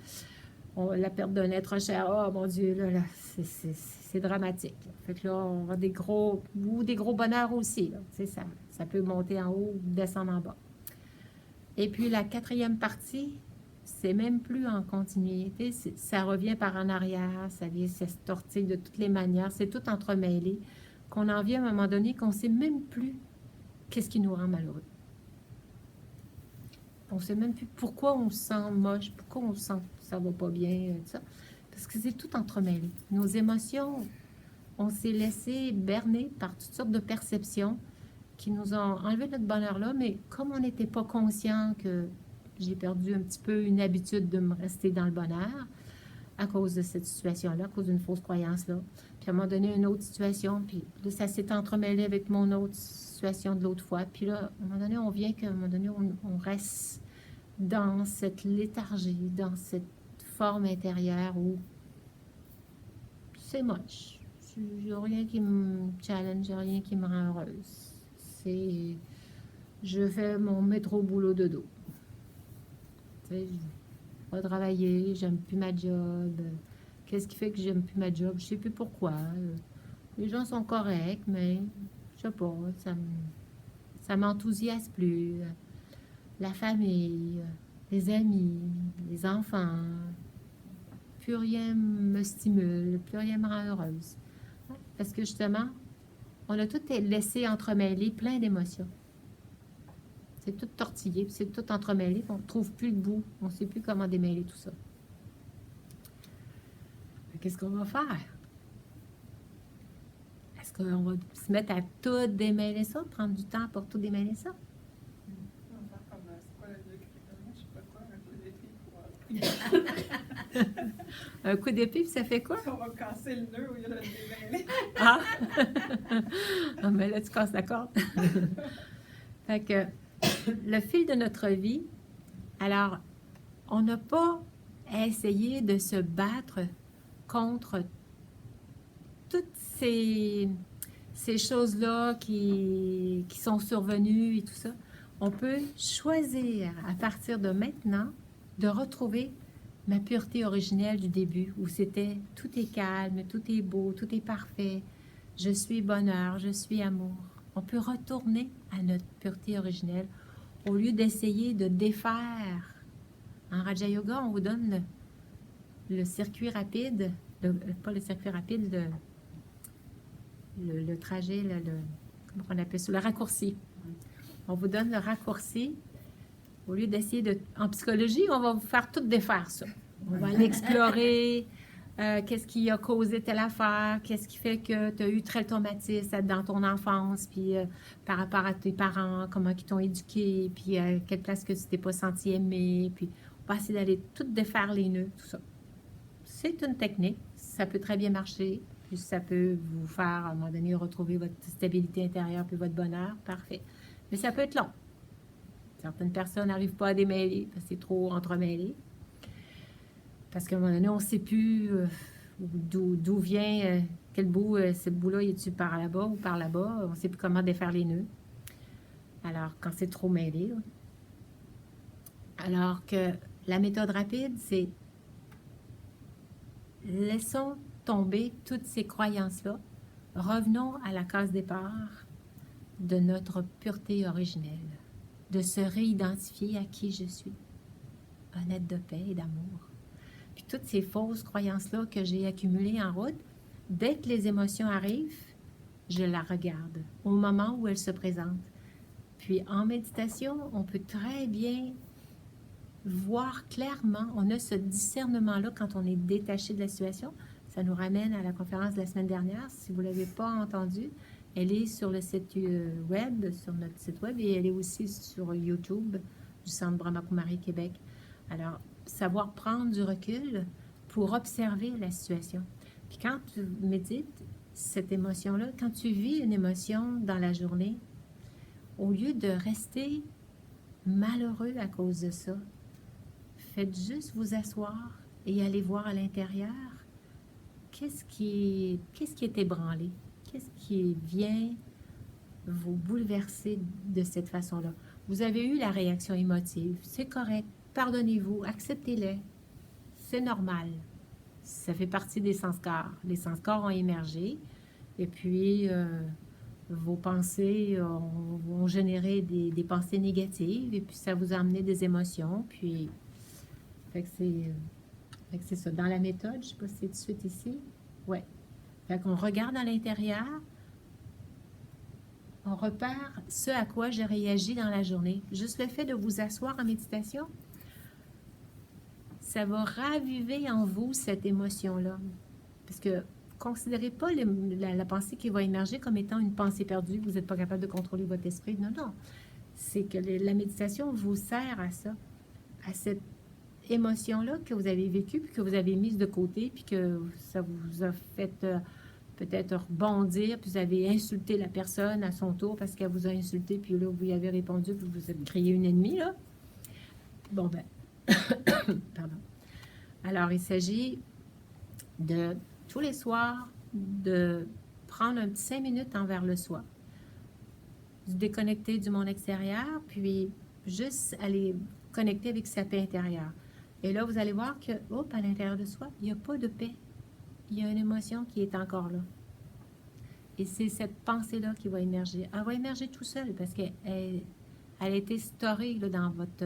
Speaker 1: la perte d'un être cher, oh mon Dieu, là, c'est dramatique. Là. Fait que là, on a des gros bonheurs aussi. Là. Ça peut monter en haut ou descendre en bas. Et puis la quatrième partie, c'est même plus en continuité, ça revient par en arrière, ça vient s'estortiller de toutes les manières, c'est tout entremêlé, qu'on en vient à un moment donné qu'on ne sait même plus qu'est-ce qui nous rend malheureux. On ne sait même plus pourquoi on se sent moche, pourquoi on se sent que ça ne va pas bien, tout ça. Parce que c'est tout entremêlé. Nos émotions, on s'est laissé berner par toutes sortes de perceptions qui nous ont enlevé notre bonheur-là, mais comme on n'était pas conscient que j'ai perdu un petit peu une habitude de me rester dans le bonheur à cause de cette situation-là, à cause d'une fausse croyance-là. Puis à un moment donné, une autre situation, puis là, ça s'est entremêlé avec mon autre situation de l'autre fois. Puis là, à un moment donné, on vient qu'à un moment donné, on reste dans cette léthargie, dans cette forme intérieure où c'est moche. Il n'y a rien qui me challenge, rien qui me rend heureuse. Je fais mon métro boulot de dos. Tu sais, je vais travailler, j'aime plus ma job. Qu'est-ce qui fait que j'aime plus ma job? Je sais plus pourquoi. Les gens sont corrects, mais je sais pas, ça m'enthousiasme plus. La famille, les amis, les enfants, plus rien me stimule, plus rien me rend heureuse. Parce que justement, on a tout laissé entremêler plein d'émotions. C'est tout tortillé, c'est tout entremêlé, on ne trouve plus le bout, on ne sait plus comment démêler tout ça. Qu'est-ce qu'on va faire? Est-ce qu'on va se mettre à tout démêler ça, prendre du temps pour tout démêler ça?
Speaker 3: On va faire comme, c'est quoi le degré? Je sais pas quoi, un coup d'épée pour...
Speaker 1: Un coup d'épée, puis ça fait quoi?
Speaker 3: On va casser le nœud au lieu de le démêler.
Speaker 1: Ah! Ah, mais là, tu casses la corde. Fait que le fil de notre vie, alors, on n'a pas à essayer de se battre contre toutes ces choses-là qui sont survenues et tout ça. On peut choisir à partir de maintenant de retrouver ma pureté originelle du début, où c'était tout est calme, tout est beau, tout est parfait, je suis bonheur, je suis amour. On peut retourner à notre pureté originelle au lieu d'essayer de défaire. En Raja Yoga, on vous donne le circuit rapide, pas le circuit rapide, le trajet, comment on appelle ça, le raccourci. On vous donne le raccourci. Au lieu d'essayer de... En psychologie, on va vous faire tout défaire ça. On va aller explorer qu'est-ce qui a causé telle affaire, qu'est-ce qui fait que tu as eu tel traumatisme dans ton enfance, puis par rapport à tes parents, comment ils t'ont éduqué, puis à quelle place que tu t'es pas senti aimé, puis on va essayer d'aller tout défaire les nœuds, tout ça. c'est une technique. Ça peut très bien marcher. Puis ça peut vous faire, à un moment donné, retrouver votre stabilité intérieure puis votre bonheur. Parfait. Mais ça peut être long. Certaines personnes n'arrivent pas à démêler parce que c'est trop entremêlé. Parce qu'à un moment donné, on ne sait plus d'où vient, quel bout, ce bout-là, est-tu par là-bas ou par là-bas. On ne sait plus comment défaire les nœuds. Alors, quand c'est trop mêlé. Là. Alors que la méthode rapide, c'est laissons tomber toutes ces croyances-là. Revenons à la case départ de notre pureté originelle, de se réidentifier à qui je suis, un être de paix et d'amour. Puis toutes ces fausses croyances-là que j'ai accumulées en route, dès que les émotions arrivent, je la regarde au moment où elles se présentent. Puis en méditation, on peut très bien voir clairement, on a ce discernement-là quand on est détaché de la situation. Ça nous ramène à la conférence de la semaine dernière. Si vous ne l'avez pas entendue, elle est sur le site web, sur notre site web, et elle est aussi sur YouTube du Centre Brahma Kumari Québec. Alors, savoir prendre du recul pour observer la situation. Puis quand tu médites cette émotion-là, quand tu vis une émotion dans la journée, au lieu de rester malheureux à cause de ça, faites juste vous asseoir et aller voir à l'intérieur qu'est-ce qui est ébranlé, qu'est-ce qui vient vous bouleverser de cette façon-là. Vous avez eu la réaction émotive, c'est correct, pardonnez-vous, acceptez-les, c'est normal. Ça fait partie des sanskars. Les sanskars ont émergé et puis vos pensées ont généré des pensées négatives et puis ça vous a amené des émotions. Puis, fait que c'est ça. Dans la méthode, je ne sais pas si c'est tout de suite ici. Oui. Fait qu'on regarde à l'intérieur, on repère ce à quoi j'ai réagi dans la journée. Juste le fait de vous asseoir en méditation, ça va raviver en vous cette émotion-là. Parce que considérez pas la pensée qui va émerger comme étant une pensée perdue, vous n'êtes pas capable de contrôler votre esprit. Non, non. C'est que la méditation vous sert à ça, à cette émotion-là que vous avez vécue, puis que vous avez mise de côté, puis que ça vous a fait peut-être rebondir, puis vous avez insulté la personne à son tour parce qu'elle vous a insulté, puis là, vous y avez répondu, puis vous avez créé une ennemie, là. Bon, ben, pardon. Alors, il s'agit de, tous les soirs, de prendre un petit 5 minutes envers le soi, se déconnecter du monde extérieur, puis juste aller connecter avec sa paix intérieure. Et là, vous allez voir que, hop, à l'intérieur de soi, il n'y a pas de paix. Il y a une émotion qui est encore là. Et c'est cette pensée-là qui va émerger. Elle va émerger tout seul parce qu'elle a été storée là, dans votre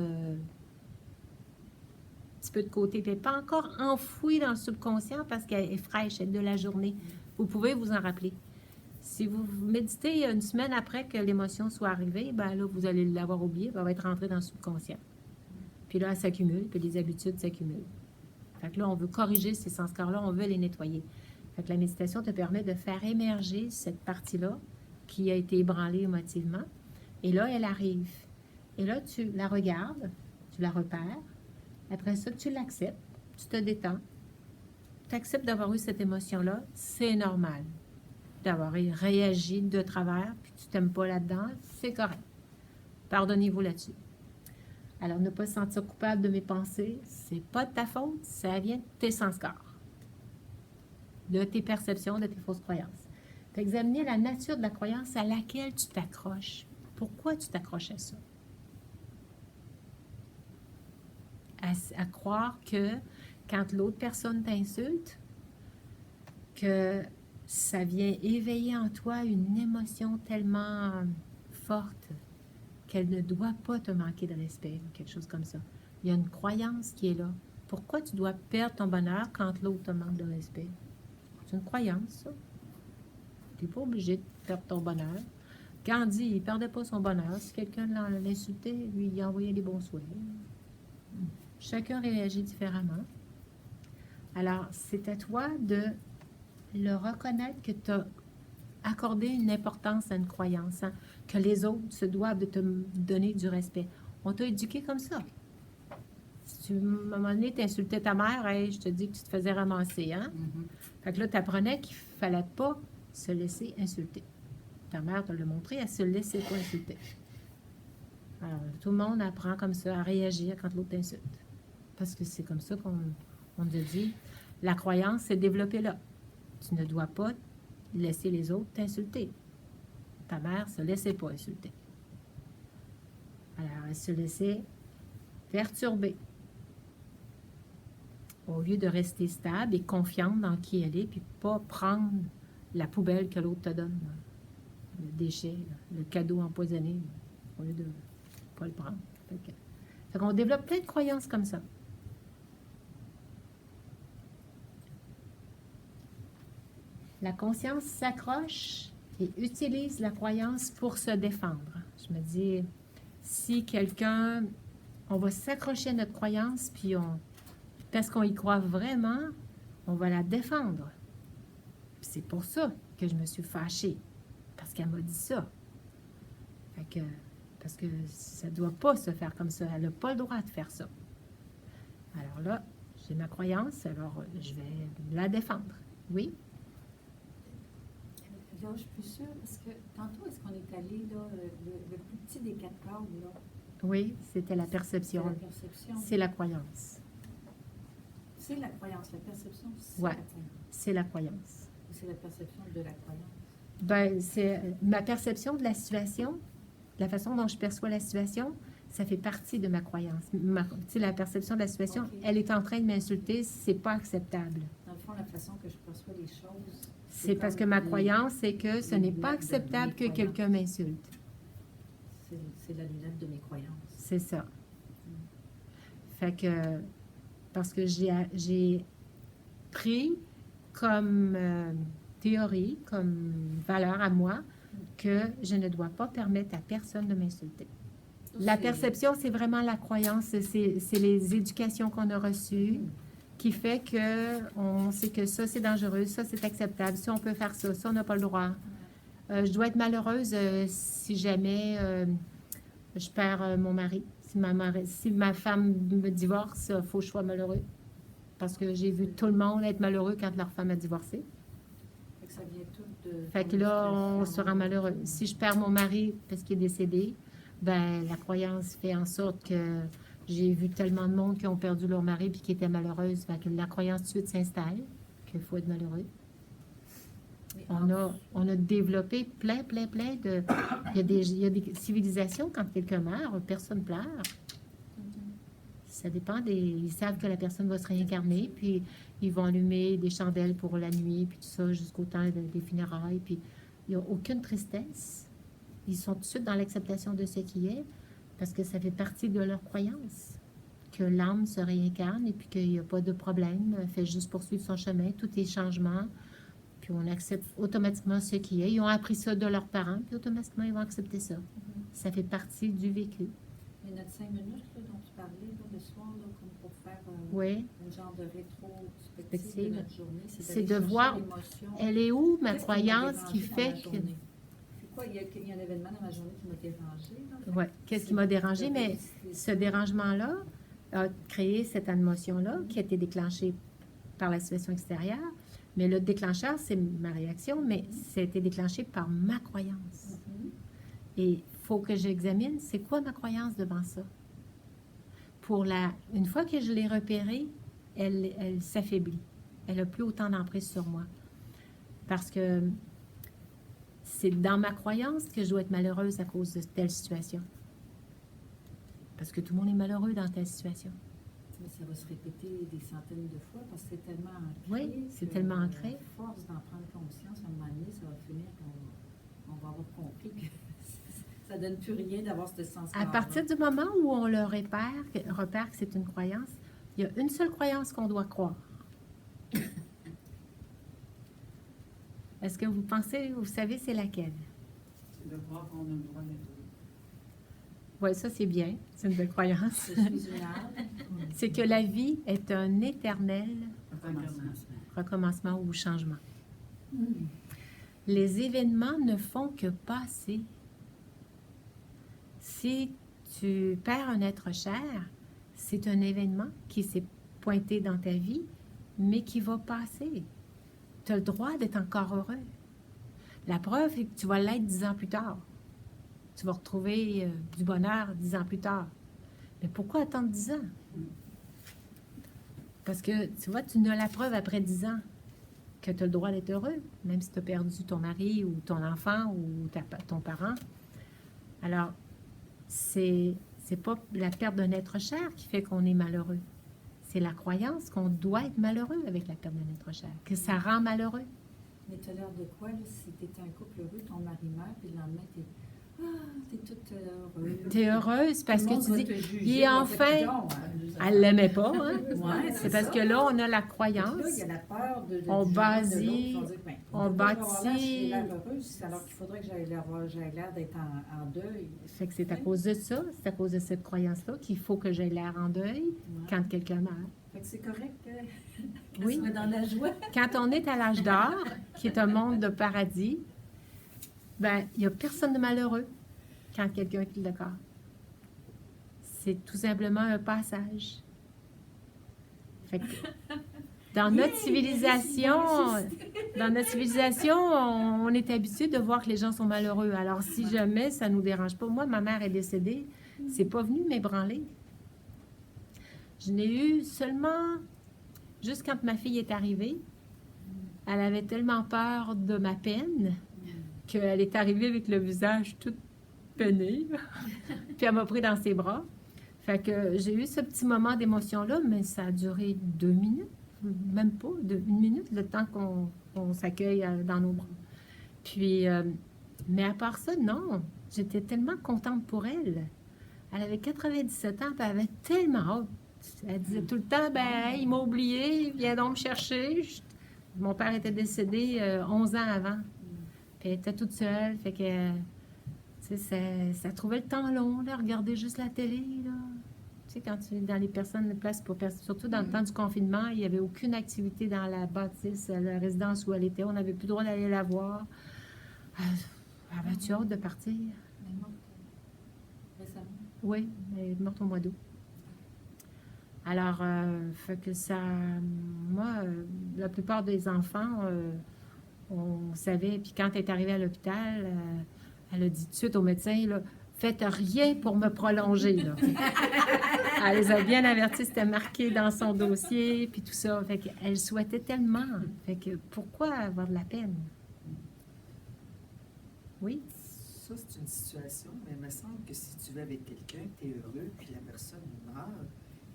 Speaker 1: petit peu de côté. Puis elle n'est pas encore enfouie dans le subconscient parce qu'elle est fraîche, elle est de la journée. Vous pouvez vous en rappeler. Si vous méditez une semaine après que l'émotion soit arrivée, ben là, vous allez l'avoir oubliée, elle va être rentrée dans le subconscient. Puis là, elle s'accumule, puis les habitudes s'accumulent. Fait que là, on veut corriger ces sanskars-là, on veut les nettoyer. Fait que la méditation te permet de faire émerger cette partie-là qui a été ébranlée émotivement. Et là, elle arrive. Et là, tu la regardes, tu la repères. Après ça, tu l'acceptes, tu te détends. Tu acceptes d'avoir eu cette émotion-là, c'est normal. D'avoir réagi de travers, puis tu t'aimes pas là-dedans, c'est correct. Pardonnez-vous là-dessus. Alors, ne pas se sentir coupable de mes pensées, c'est pas de ta faute, ça vient de tes sanskars, de tes perceptions, de tes fausses croyances. Examiner la nature de la croyance à laquelle tu t'accroches. Pourquoi tu t'accroches à ça? À croire que quand l'autre personne t'insulte, que ça vient éveiller en toi une émotion tellement forte qu'elle ne doit pas te manquer de respect ou quelque chose comme ça. Il y a une croyance qui est là. Pourquoi tu dois perdre ton bonheur quand l'autre te manque de respect? C'est une croyance, ça. Tu n'es pas obligé de perdre ton bonheur. Gandhi, il ne perdait pas son bonheur. Si quelqu'un l'insultait, lui, il envoyait des bons souhaits. Chacun réagit différemment. Alors, c'est à toi de le reconnaître que tu as accordé une importance à une croyance, hein, que les autres se doivent de te donner du respect. On t'a éduqué comme ça. Si à un moment donné, tu insultais ta mère, hey, je te dis que tu te faisais ramasser, hein? Fait que là, tu apprenais qu'il fallait pas se laisser insulter. Ta mère te l'a montré, elle se laissait pas insulter. Alors, tout le monde apprend comme ça à réagir quand l'autre t'insulte. Parce que c'est comme ça on te dit. La croyance, c'est développée là. Tu ne dois pas laisser les autres t'insulter. Ta mère se laissait pas insulter. Alors, elle se laissait perturber. Au lieu de rester stable et confiante dans qui elle est, puis pas prendre la poubelle que l'autre te donne. Le déchet, le cadeau empoisonné, au lieu de pas le prendre. Fait qu'on développe plein de croyances comme ça. La conscience s'accroche et utilise la croyance pour se défendre. Je me dis, si quelqu'un, on va s'accrocher à notre croyance, puis parce qu'on y croit vraiment, on va la défendre. Puis c'est pour ça que je me suis fâchée, parce qu'elle m'a dit ça. Fait que, parce que ça ne doit pas se faire comme ça. Elle n'a pas le droit de faire ça. Alors là, j'ai ma croyance, alors je vais la défendre. Oui?
Speaker 5: Là, je suis plus sûre, parce que tantôt, est-ce qu'on est allé, là, le plus petit des 4 cordes, là?
Speaker 1: Oui, c'était la
Speaker 5: C'est
Speaker 1: perception.
Speaker 5: la perception.
Speaker 1: C'est la croyance.
Speaker 5: C'est la croyance. La perception, c'est
Speaker 1: Ouais.
Speaker 5: la croyance.
Speaker 1: C'est la croyance.
Speaker 5: Ou c'est la perception de la croyance.
Speaker 1: Ben, c'est ma perception de la situation, la façon dont je perçois la situation, ça fait partie de ma croyance. Tu sais, la perception de la situation,
Speaker 5: Ok.
Speaker 1: elle est en train de m'insulter, c'est pas acceptable.
Speaker 5: Dans le fond, la façon que je perçois les choses,
Speaker 1: C'est parce que
Speaker 5: comme
Speaker 1: ma
Speaker 5: les-
Speaker 1: croyance, c'est que ce
Speaker 5: les
Speaker 1: n'est pas
Speaker 5: lunettes de
Speaker 1: acceptable
Speaker 5: mes
Speaker 1: que quelqu'un m'insulte.
Speaker 5: c'est la lunette de mes croyances.
Speaker 1: C'est ça. Fait que, parce que j'ai pris comme théorie, comme valeur à moi, que je ne dois pas permettre à personne de m'insulter. La
Speaker 5: C'est-
Speaker 1: perception, c'est vraiment la croyance, c'est les éducations qu'on a reçues qui fait que on sait que ça, c'est dangereux, ça, c'est acceptable, ça, on peut faire ça, ça, on n'a pas le droit. Je dois être malheureuse si jamais je perds mon mari. Si ma femme me divorce, il faut que je sois malheureux. Parce que j'ai vu tout le monde être malheureux quand leur femme a divorcé.
Speaker 5: Fait que ça vient tout de...
Speaker 1: Fait que là, on sera malheureux. Si je perds mon mari parce qu'il est décédé, ben la croyance fait en sorte que j'ai vu tellement de monde qui ont perdu leur mari puis qui étaient malheureuses. Fait que la croyance tout de suite s'installe, qu'il faut être malheureux. On a développé plein de... Il y a des civilisations, quand quelqu'un meurt, personne pleure. Ça dépend des... Ils savent que la personne va se réincarner, puis ils vont allumer des chandelles pour la nuit, puis tout ça, jusqu'au temps des funérailles, puis il n'y a aucune tristesse. Ils sont tout de suite dans l'acceptation de ce qui est, parce que ça fait partie de leur croyance, que l'âme se réincarne et puis qu'il n'y a pas de problème, elle fait juste poursuivre son chemin, tout est changement, puis on accepte automatiquement ce qui est. Ils ont appris ça de leurs parents, puis automatiquement, ils vont accepter ça. Ça fait partie du vécu.
Speaker 5: Mais notre 5 minutes là, dont tu parlais là, le soir, là, comme pour faire
Speaker 1: Oui.
Speaker 5: un genre de rétrospective
Speaker 1: Perspective.
Speaker 5: de notre journée,
Speaker 1: C'est
Speaker 5: d'aller
Speaker 1: de
Speaker 5: chercher
Speaker 1: voir,
Speaker 5: l'émotion.
Speaker 1: elle est où, ma
Speaker 5: Qu'est-ce qui
Speaker 1: croyance
Speaker 5: m'a
Speaker 1: qui
Speaker 5: dérangé dans
Speaker 1: fait
Speaker 5: ma
Speaker 1: que...
Speaker 5: journée? C'est quoi, il y a un événement dans ma journée qui m'a dérangé? là?
Speaker 1: Ouais. Qu'est-ce qui m'a dérangé? Mais ce dérangement-là a créé cette émotion-là qui a été déclenchée par la situation extérieure. Mais le déclencheur, c'est ma réaction, mais ça a été déclenché par ma croyance.
Speaker 5: Mhm.
Speaker 1: Et il faut que j'examine, c'est quoi ma croyance devant ça? Une fois que je l'ai repérée, elle s'affaiblit. Elle n'a plus autant d'emprise sur moi. Parce que c'est dans ma croyance que je dois être malheureuse à cause de telle situation. Parce que tout le monde est malheureux dans telle situation.
Speaker 5: Mais ça va se répéter des centaines de fois parce que c'est tellement ancré.
Speaker 1: Oui, c'est
Speaker 5: que,
Speaker 1: tellement ancré.
Speaker 5: À force d'en prendre conscience, à un moment donné, ça va finir qu'on va avoir compris que ça donne plus rien d'avoir ce sens.
Speaker 1: À partir du moment où on le repère que c'est une croyance, il y a une seule croyance qu'on doit croire. Est-ce que vous pensez, vous savez, c'est laquelle?
Speaker 4: C'est de croire qu'on a le droit d'être heureux.
Speaker 1: Oui, ça c'est bien, c'est une belle croyance.
Speaker 5: Je suis une âme.
Speaker 1: C'est que la vie est un éternel recommencement ou changement. Les événements ne font que passer. Si tu perds un être cher, c'est un événement qui s'est pointé dans ta vie, mais qui va passer. Tu as le droit d'être encore heureux. La preuve est que tu vas l'être 10 ans plus tard. Tu vas retrouver du bonheur 10 ans plus tard. Mais pourquoi attendre 10 ans? Parce que, tu vois, tu n'as la preuve après 10 ans que tu as le droit d'être heureux, même si tu as perdu ton mari ou ton enfant ou ton parent. Alors, c'est pas la perte d'un être cher qui fait qu'on est malheureux. C'est la croyance qu'on doit être malheureux avec la perte d'un être cher, que ça rend malheureux.
Speaker 5: Mais tu as l'air de quoi, là, si tu étais un couple heureux, ton mari meurt, puis le lendemain, t'es toute heureuse.
Speaker 1: Tu es heureuse parce
Speaker 5: Tout le
Speaker 1: que
Speaker 5: monde
Speaker 1: tu
Speaker 5: va
Speaker 1: dis,
Speaker 5: te juger,
Speaker 1: il est
Speaker 5: va
Speaker 1: enfin...
Speaker 5: faire coudonc,
Speaker 1: Elle l'aimait pas, hein?
Speaker 5: Ouais,
Speaker 1: C'est parce que là, on a la
Speaker 5: Là,
Speaker 1: croyance.
Speaker 5: il y a la peur de
Speaker 1: On
Speaker 5: du
Speaker 1: bâtit-
Speaker 5: jugement de l'autre, ils vont dire, ben,
Speaker 1: on
Speaker 5: pourquoi je vais avoir l'air si
Speaker 1: bâtit-
Speaker 5: j'ai l'air heureuse, alors qu'il faudrait que j'aille l'air d'être en deuil.
Speaker 1: Fait que c'est à cause de ça, c'est à cause de cette croyance-là qu'il faut que j'aie l'air en deuil quand quelqu'un meurt.
Speaker 5: Fait que c'est correct que
Speaker 1: Oui.
Speaker 5: soit dans la joie.
Speaker 1: Quand on est à l'âge d'or, qui est un monde de paradis, ben il n'y a personne de malheureux quand quelqu'un quitte le corps. C'est tout simplement un passage. Fait que dans notre civilisation, on est habitué de voir que les gens sont malheureux. Alors, si jamais ça nous dérange pas, moi, ma mère est décédée, c'est pas venu m'ébranler. Je n'ai eu seulement, juste quand ma fille est arrivée, elle avait tellement peur de ma peine qu'elle est arrivée avec le visage tout peiné, puis elle m'a pris dans ses bras. Fait que j'ai eu ce petit moment d'émotion-là, mais ça a duré 2 minutes, même pas, 1 minute, le temps qu'on s'accueille dans nos bras. Puis, mais à part ça, non, j'étais tellement contente pour elle. Elle avait 97 ans, puis elle avait tellement hâte. Elle disait tout le temps, ben, hey, il m'a oublié, viens donc me chercher. Mon père était décédé 11 ans avant. Puis elle était toute seule, fait que, tu sais, ça trouvait le temps long, là, regarder juste la télé, là. Tu sais, quand tu es dans les personnes de place pour surtout dans le temps du confinement, il n'y avait aucune activité dans la bâtisse, la résidence où elle était. On n'avait plus le droit d'aller la voir. Avais-tu hâte de partir?
Speaker 5: Elle est morte récemment.
Speaker 1: Oui, elle est morte au mois d'août. Alors, fait que ça... Moi, la plupart des enfants, on savait, puis quand elle est arrivée à l'hôpital, elle a dit tout de suite au médecin, là, faites rien pour me prolonger, là. Elle les a bien avertis, c'était marqué dans son dossier, puis tout ça. Fait qu'elle souhaitait tellement. Fait que pourquoi avoir de la peine? Oui?
Speaker 6: Ça, c'est une situation, mais il me semble que si tu vas avec quelqu'un, tu es heureux, puis la personne meurt,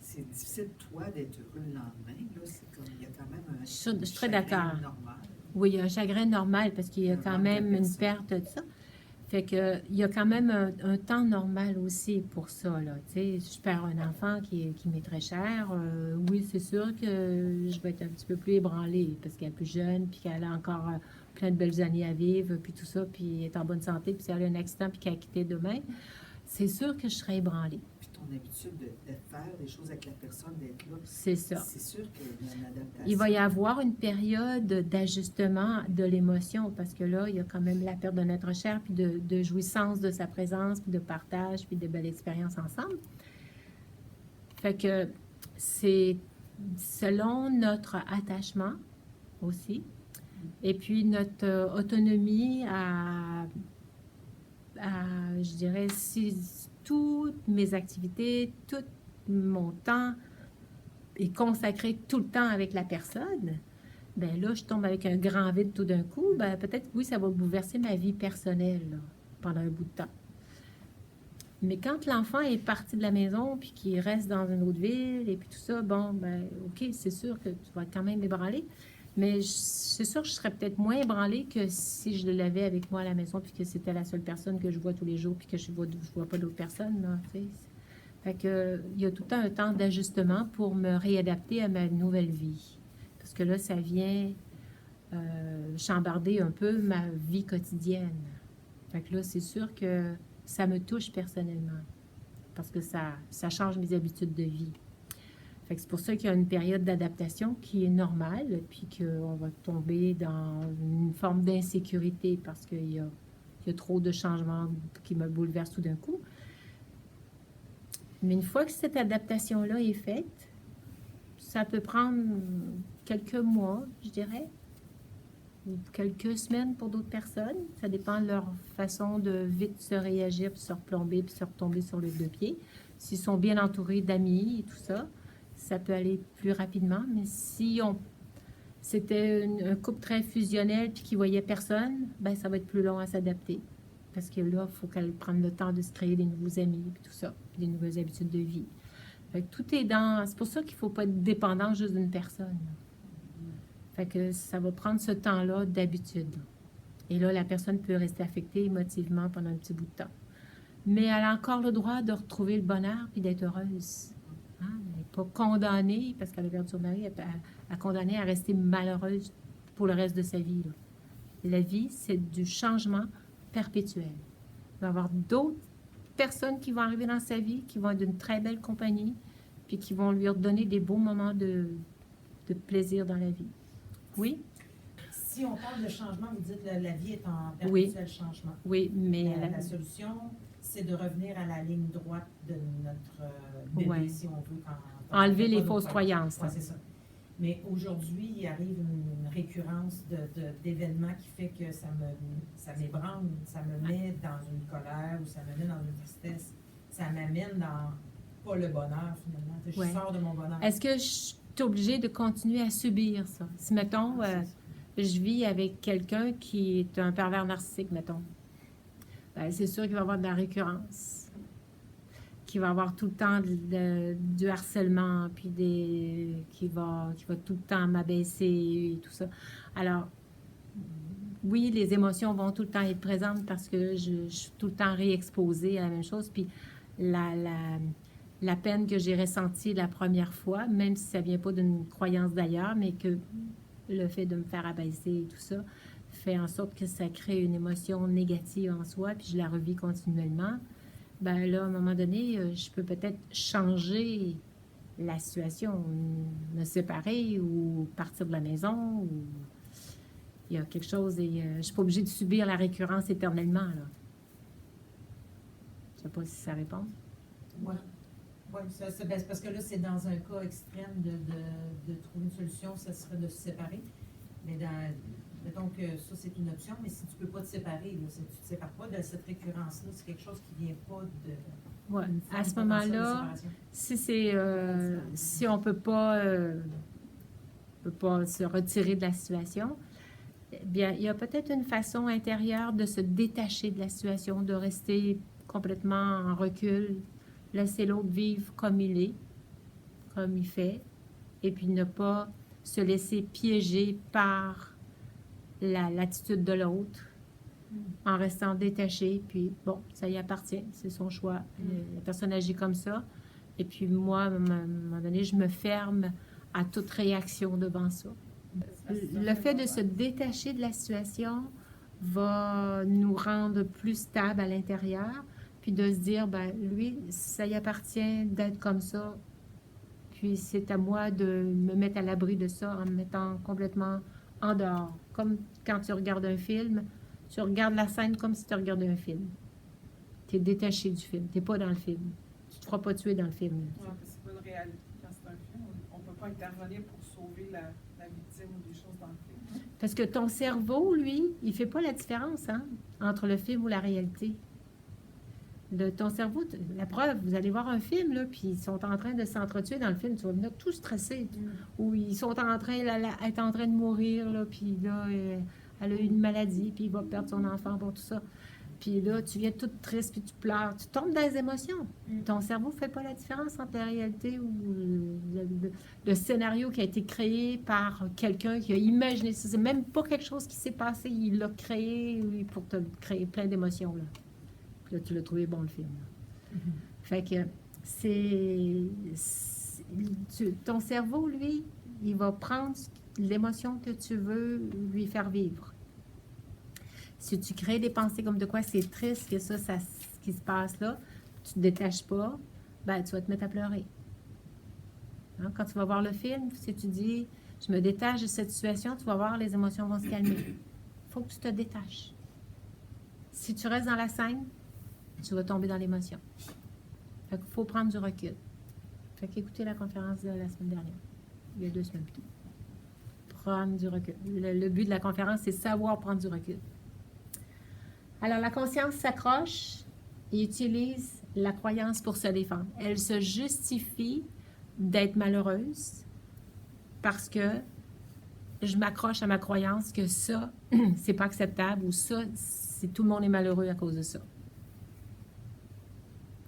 Speaker 6: c'est difficile, toi, d'être heureux le lendemain. Là, c'est comme, il y a quand même un
Speaker 1: Je suis très
Speaker 6: chagrin
Speaker 1: d'accord.
Speaker 6: normal.
Speaker 1: Oui, il y a un chagrin normal parce qu'il y a quand même une perte de ça. Fait que il y a quand même un temps normal aussi pour ça, là. Tu sais, je perds un enfant qui m'est très cher. Oui, c'est sûr que je vais être un petit peu plus ébranlée parce qu'elle est plus jeune puis qu'elle a encore plein de belles années à vivre puis tout ça, puis elle est en bonne santé puis si elle a un accident puis qu'elle a quitté demain, c'est sûr que je serai ébranlée.
Speaker 6: Puis ton habitude de faire des choses avec la personne, d'être là,
Speaker 1: C'est ça.
Speaker 6: c'est sûr qu'il y a une adaptation.
Speaker 1: Il va y avoir une période d'ajustement de l'émotion parce que là, il y a quand même la perte d'un être cher, puis de jouissance de sa présence, puis de partage, puis de belles expériences ensemble. Fait que c'est selon notre attachement aussi, et puis notre autonomie je dirais, si toutes mes activités, tout mon temps est consacré tout le temps avec la personne, ben là, je tombe avec un grand vide tout d'un coup, ben peut-être, oui, ça va bouleverser ma vie personnelle là, pendant un bout de temps. Mais quand l'enfant est parti de la maison, puis qu'il reste dans une autre ville, et puis tout ça, bon, ben OK, c'est sûr que tu vas être quand même ébranlé, mais c'est sûr que je serais peut-être moins ébranlée que si je l'avais avec moi à la maison, puis que c'était la seule personne que je vois tous les jours, puis que je vois pas d'autres personnes, là, tu sais. Fait que, il y a tout le temps un temps d'ajustement pour me réadapter à ma nouvelle vie. Parce que là, ça vient chambarder un peu ma vie quotidienne. Fait que là, c'est sûr que ça me touche personnellement. Parce que ça change mes habitudes de vie. Fait que c'est pour ça qu'il y a une période d'adaptation qui est normale, puis qu'on va tomber dans une forme d'insécurité parce qu'il y a trop de changements qui me bouleversent tout d'un coup. Mais une fois que cette adaptation-là est faite, ça peut prendre quelques mois, je dirais, ou quelques semaines pour d'autres personnes. Ça dépend de leur façon de vite se réagir, puis se replomber, puis se retomber sur les deux pieds. S'ils sont bien entourés d'amis et tout ça, ça peut aller plus rapidement. Mais si c'était un couple très fusionnel puis qui voyait personne, ben ça va être plus long à s'adapter. Parce que là, il faut qu'elle prenne le temps de se créer des nouveaux amis, puis tout ça, puis des nouvelles habitudes de vie. Fait que tout est dans... C'est pour ça qu'il ne faut pas être dépendant juste d'une personne. Fait que ça va prendre ce temps-là d'habitude. Et là, la personne peut rester affectée émotivement pendant un petit bout de temps. Mais elle a encore le droit de retrouver le bonheur puis d'être heureuse. Hein? Elle n'est pas condamnée, parce qu'elle a perdu son mari, elle est condamnée à rester malheureuse pour le reste de sa vie. Là. La vie, c'est du changement perpétuel. Il va y avoir d'autres personnes qui vont arriver dans sa vie, qui vont être d'une très belle compagnie, puis qui vont lui redonner des beaux moments de plaisir dans la vie. Oui?
Speaker 2: Si on parle de changement, vous dites que la vie est en
Speaker 1: Oui.
Speaker 2: perpétuel changement.
Speaker 1: Oui, mais...
Speaker 2: La solution, c'est de revenir à la ligne droite de notre bébé,
Speaker 1: Ouais.
Speaker 2: si on veut.
Speaker 1: Enlever les fausses croyances.
Speaker 2: Oui, c'est ça. Mais aujourd'hui, il arrive une récurrence d'événements qui fait que ça m'ébranle, ça me met dans une colère ou ça me met dans une tristesse. Ça m'amène dans pas le bonheur, finalement. Je
Speaker 1: Ouais.
Speaker 2: sors de mon bonheur.
Speaker 1: Est-ce que je suis obligée de continuer à subir ça? Si, mettons, je vis avec quelqu'un qui est un pervers narcissique, mettons, ben, c'est sûr qu'il va y avoir de la récurrence, qu'il va y avoir tout le temps du harcèlement, puis qui va tout le temps m'abaisser et tout ça. Alors, oui, les émotions vont tout le temps être présentes parce que je suis tout le temps réexposée à la même chose, puis la peine que j'ai ressentie la première fois, même si ça ne vient pas d'une croyance d'ailleurs, mais que le fait de me faire abaisser et tout ça fait en sorte que ça crée une émotion négative en soi, puis je la revis continuellement. Ben là, à un moment donné, je peux peut-être changer la situation, me séparer ou partir de la maison, ou il y a quelque chose et je ne suis pas obligée de subir la récurrence éternellement, là. Je ne sais pas si ça répond.
Speaker 2: Oui. Ouais, c'est parce que là, c'est dans un cas extrême de trouver une solution, ça serait de se séparer. Mais mettons que ça, c'est une option, mais si tu ne peux pas te séparer, là, si tu ne te sépares pas de cette récurrence-là, c'est quelque chose qui ne vient pas de...
Speaker 1: Ouais.
Speaker 2: d'une
Speaker 1: À ce
Speaker 2: forme potentielle de
Speaker 1: moment-là,
Speaker 2: séparation.
Speaker 1: si on peut pas se retirer de la situation, eh bien, il y a peut-être une façon intérieure de se détacher de la situation, de rester complètement en recul, laisser l'autre vivre comme il est, comme il fait, et puis ne pas se laisser piéger par l'attitude de l'autre, en restant détaché, puis bon, ça y appartient, c'est son choix. La personne agit comme ça, et puis moi, à un moment donné, je me ferme à toute réaction devant ça. Le fait de se détacher de la situation va nous rendre plus stables à l'intérieur, puis de se dire, ben lui, ça y appartient d'être comme ça, puis c'est à moi de me mettre à l'abri de ça en me mettant complètement en dehors. Comme quand tu regardes un film, tu regardes la scène comme si tu regardais un film. Tu es détaché du film, tu n'es pas dans le film. Tu ne te feras pas tuer dans le film.
Speaker 3: Ouais, c'est pas une réalité quand c'est un film. On ne peut pas intervenir pour sauver la victime ou des choses dans le film.
Speaker 1: Parce que ton cerveau, lui, il ne fait pas la différence entre le film ou la réalité. Ton cerveau, la preuve, vous allez voir un film, là, puis ils sont en train de s'entretuer dans le film, tu vas venir tout stressé. Ou ils sont en train, être en train de mourir, là, puis là, elle a eu une maladie, puis il va perdre son enfant pour tout ça. Puis là, tu viens toute triste, puis tu pleures. Tu tombes dans les émotions. Ton cerveau ne fait pas la différence entre la réalité ou le scénario qui a été créé par quelqu'un qui a imaginé ça. C'est même pas quelque chose qui s'est passé. Il l'a créé pour te créer plein d'émotions, là. Là, tu l'as trouvé bon, le film. Fait que ton cerveau, lui, il va prendre l'émotion que tu veux lui faire vivre. Si tu crées des pensées comme de quoi c'est triste que ça ce qui se passe là, tu te détaches pas, ben tu vas te mettre à pleurer. Hein? Quand tu vas voir le film, si tu dis « je me détache de cette situation », tu vas voir, les émotions vont se calmer. Il faut que tu te détaches. Si tu restes dans la scène, tu vas tomber dans l'émotion. Fait qu'il faut prendre du recul. Fait qu'écoutez la conférence de la semaine dernière, il y a 2 semaines plus tôt. Prendre du recul. Le but de la conférence, c'est savoir prendre du recul. Alors, la conscience s'accroche et utilise la croyance pour se défendre. Elle se justifie d'être malheureuse parce que je m'accroche à ma croyance que ça, c'est pas acceptable ou ça, tout le monde est malheureux à cause de ça.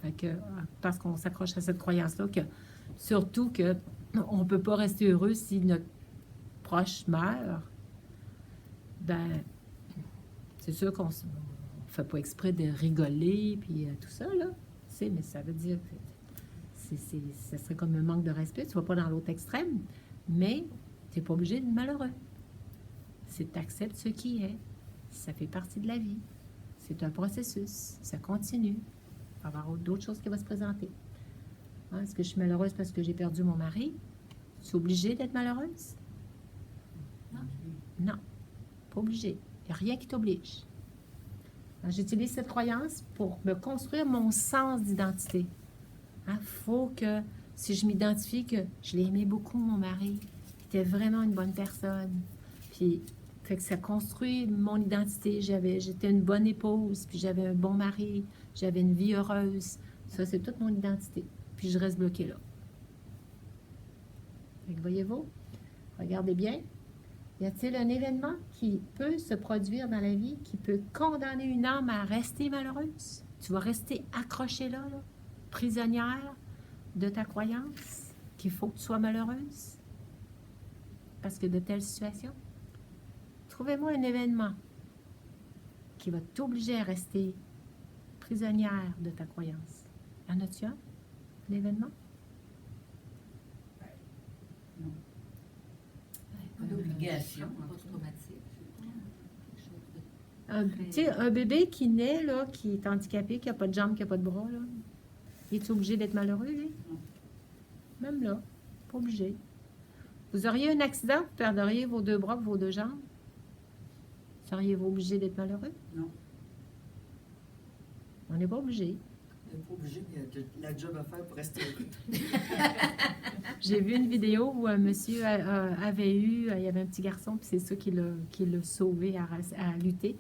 Speaker 1: Fait que, parce qu'on s'accroche à cette croyance-là, que surtout que on ne peut pas rester heureux si notre proche meurt, ben, c'est sûr qu'on ne fait pas exprès de rigoler, puis tout ça, là. Mais ça veut dire que ça serait comme un manque de respect. Tu ne vas pas dans l'autre extrême, mais tu n'es pas obligé d'être malheureux. C'est t'acceptes ce qui est. Ça fait partie de la vie. C'est un processus. Ça continue. Il va y avoir d'autres choses qui vont se présenter. Hein, est-ce que je suis malheureuse parce que j'ai perdu mon mari? Je suis obligée d'être malheureuse? Non. Pas obligée. Il n'y a rien qui t'oblige. J'utilise cette croyance pour me construire mon sens d'identité. Il faut que, si je m'identifie que je l'ai aimé beaucoup, mon mari, il était vraiment une bonne personne, puis fait que ça construit mon identité. J'étais une bonne épouse, puis j'avais un bon mari, j'avais une vie heureuse. Ça, c'est toute mon identité. Puis je reste bloquée là. Fait que voyez-vous, regardez bien. Y a-t-il un événement qui peut se produire dans la vie qui peut condamner une âme à rester malheureuse? Tu vas rester accrochée là, prisonnière de ta croyance qu'il faut que tu sois malheureuse parce que de telles situations. Trouvez-moi un événement qui va t'obliger à rester prisonnière de ta croyance. En as-tu un événement?
Speaker 5: Pas d'obligation. Post-traumatique.
Speaker 1: Un bébé qui naît, là, qui est handicapé, qui n'a pas de jambes, qui n'a pas de bras, là, est-il obligé d'être malheureux, lui? Même là, pas obligé. Vous auriez un accident, vous perdriez vos 2 bras, vos 2 jambes. Seriez-vous obligé d'être malheureux?
Speaker 4: Non.
Speaker 1: On n'est pas obligé.
Speaker 6: On n'est pas obligé, mais il y a de la job à faire pour rester heureux.
Speaker 1: J'ai vu une vidéo où un monsieur avait eu, il y avait un petit garçon, puis c'est ça qui l'a sauvé à lutter.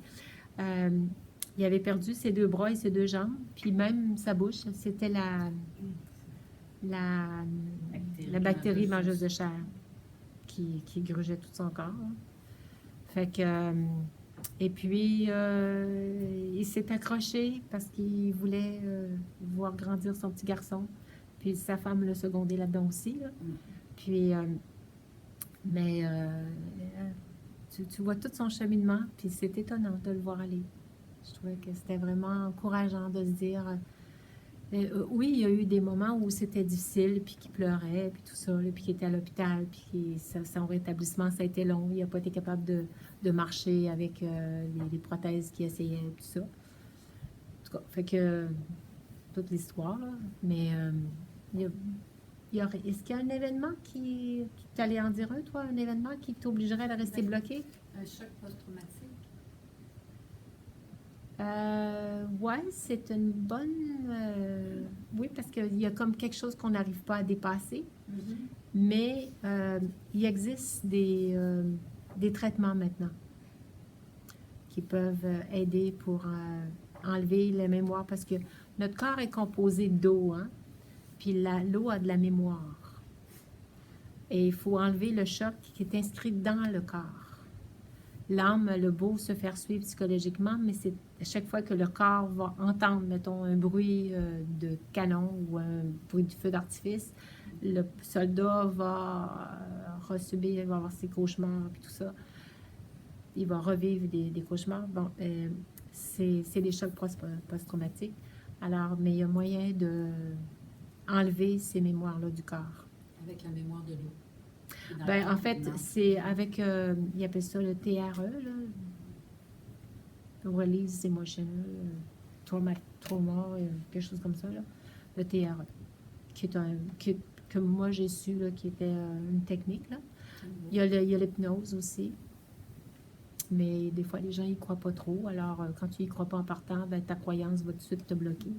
Speaker 1: Il avait perdu ses 2 bras et ses 2 jambes, puis même sa bouche, c'était la bactérie mangeuse de chair qui grugeait tout son corps. Hein. Fait que, et puis, il s'est accroché parce qu'il voulait voir grandir son petit garçon. Puis sa femme l'a secondé là-dedans aussi. Là. Puis, tu vois tout son cheminement, puis c'est étonnant de le voir aller. Je trouvais que c'était vraiment encourageant de se dire, oui, il y a eu des moments où c'était difficile, puis qu'il pleurait, puis tout ça, là, puis qu'il était à l'hôpital, puis son rétablissement, ça a été long. Il n'a pas été capable de marcher avec les prothèses qu'il essayait, tout ça. En tout cas, fait que toute l'histoire, là. Mais est-ce qu'il y a un événement qui t'allais en dire un, toi, un événement qui t'obligerait à rester bloqué?
Speaker 5: Un choc post-traumatique.
Speaker 1: Ouais, c'est une bonne... oui, parce qu'il y a comme quelque chose qu'on n'arrive pas à dépasser, mais il existe des traitements maintenant qui peuvent aider pour enlever la mémoire, parce que notre corps est composé d'eau, hein, puis l'eau a de la mémoire. Et il faut enlever le choc qui est inscrit dans le corps. L'âme a le beau se faire suivre psychologiquement, mais c'est à chaque fois que le corps va entendre, mettons, un bruit de canon ou un bruit de feu d'artifice, le soldat va resubir, il va avoir ses cauchemars et tout ça. Il va revivre des cauchemars. Bon, c'est des chocs post-traumatiques. Alors, mais il y a moyen de enlever ces mémoires-là du corps.
Speaker 5: Avec la mémoire de l'eau.
Speaker 1: Ben, en fait, c'est avec, ils appellent ça le TRE, là, Release Emotional Trauma, quelque chose comme ça, là, le TRE, que moi j'ai su, là, qui était une technique, là. Il y a l'hypnose aussi, mais des fois, les gens n'y croient pas trop, alors quand tu n'y crois pas en partant, ben, ta croyance va tout de suite te bloquer.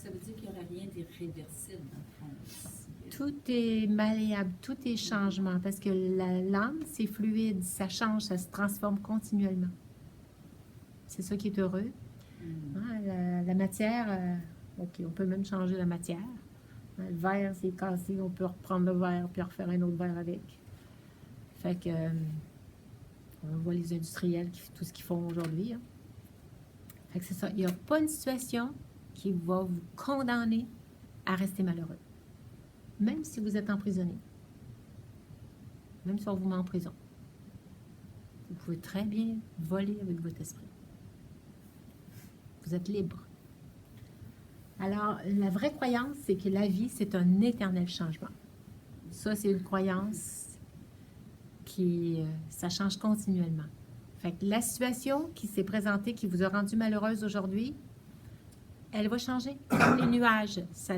Speaker 5: ça veut dire qu'il n'y aurait rien d'irréversible, dans le fond. Si-
Speaker 1: Tout est malléable, tout est changement, parce que l'âme, c'est fluide, ça change, ça se transforme continuellement. C'est ça qui est heureux. Hein, la matière, OK, on peut même changer la matière. Hein, le verre, c'est cassé, on peut reprendre le verre puis refaire un autre verre avec. Fait que, on voit les industriels, tout ce qu'ils font aujourd'hui. Hein. Fait que c'est ça. Il n'y a pas une situation qui va vous condamner à rester malheureux. Même si vous êtes emprisonné. Même si on vous met en prison. Vous pouvez très bien voler avec votre esprit. Vous êtes libre. Alors, la vraie croyance, c'est que la vie, c'est un éternel changement. Ça, c'est une croyance qui, ça change continuellement. Fait que la situation qui s'est présentée, qui vous a rendu malheureuse aujourd'hui, elle va changer. Comme les nuages, ça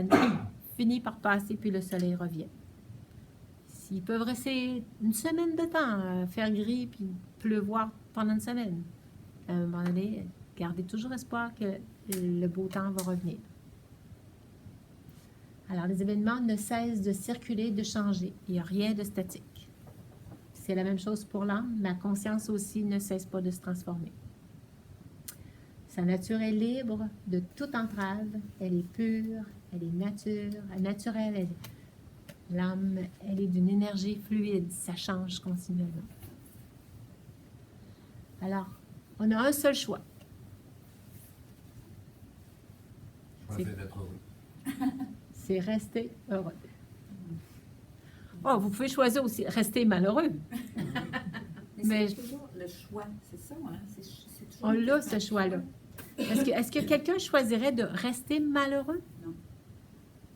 Speaker 1: finit par passer, puis le soleil revient. S'ils peuvent rester une semaine de temps, faire gris, puis pleuvoir pendant une semaine, à un moment donné, gardez toujours espoir que le beau temps va revenir. Alors, les événements ne cessent de circuler, de changer. Il n'y a rien de statique. C'est la même chose pour l'âme. Ma conscience aussi ne cesse pas de se transformer. Sa nature est libre de toute entrave. Elle est pure, elle est naturelle. L'âme, elle est d'une énergie fluide. Ça change continuellement. Alors, on a un seul choix.
Speaker 7: Choisir d'être heureux.
Speaker 1: C'est rester heureux. Oh, vous pouvez choisir aussi rester malheureux. Mais-
Speaker 5: c'est toujours le choix, c'est ça, hein? C'est toujours
Speaker 1: On a ce choix-là. Est-ce que quelqu'un choisirait de rester malheureux?
Speaker 4: Non.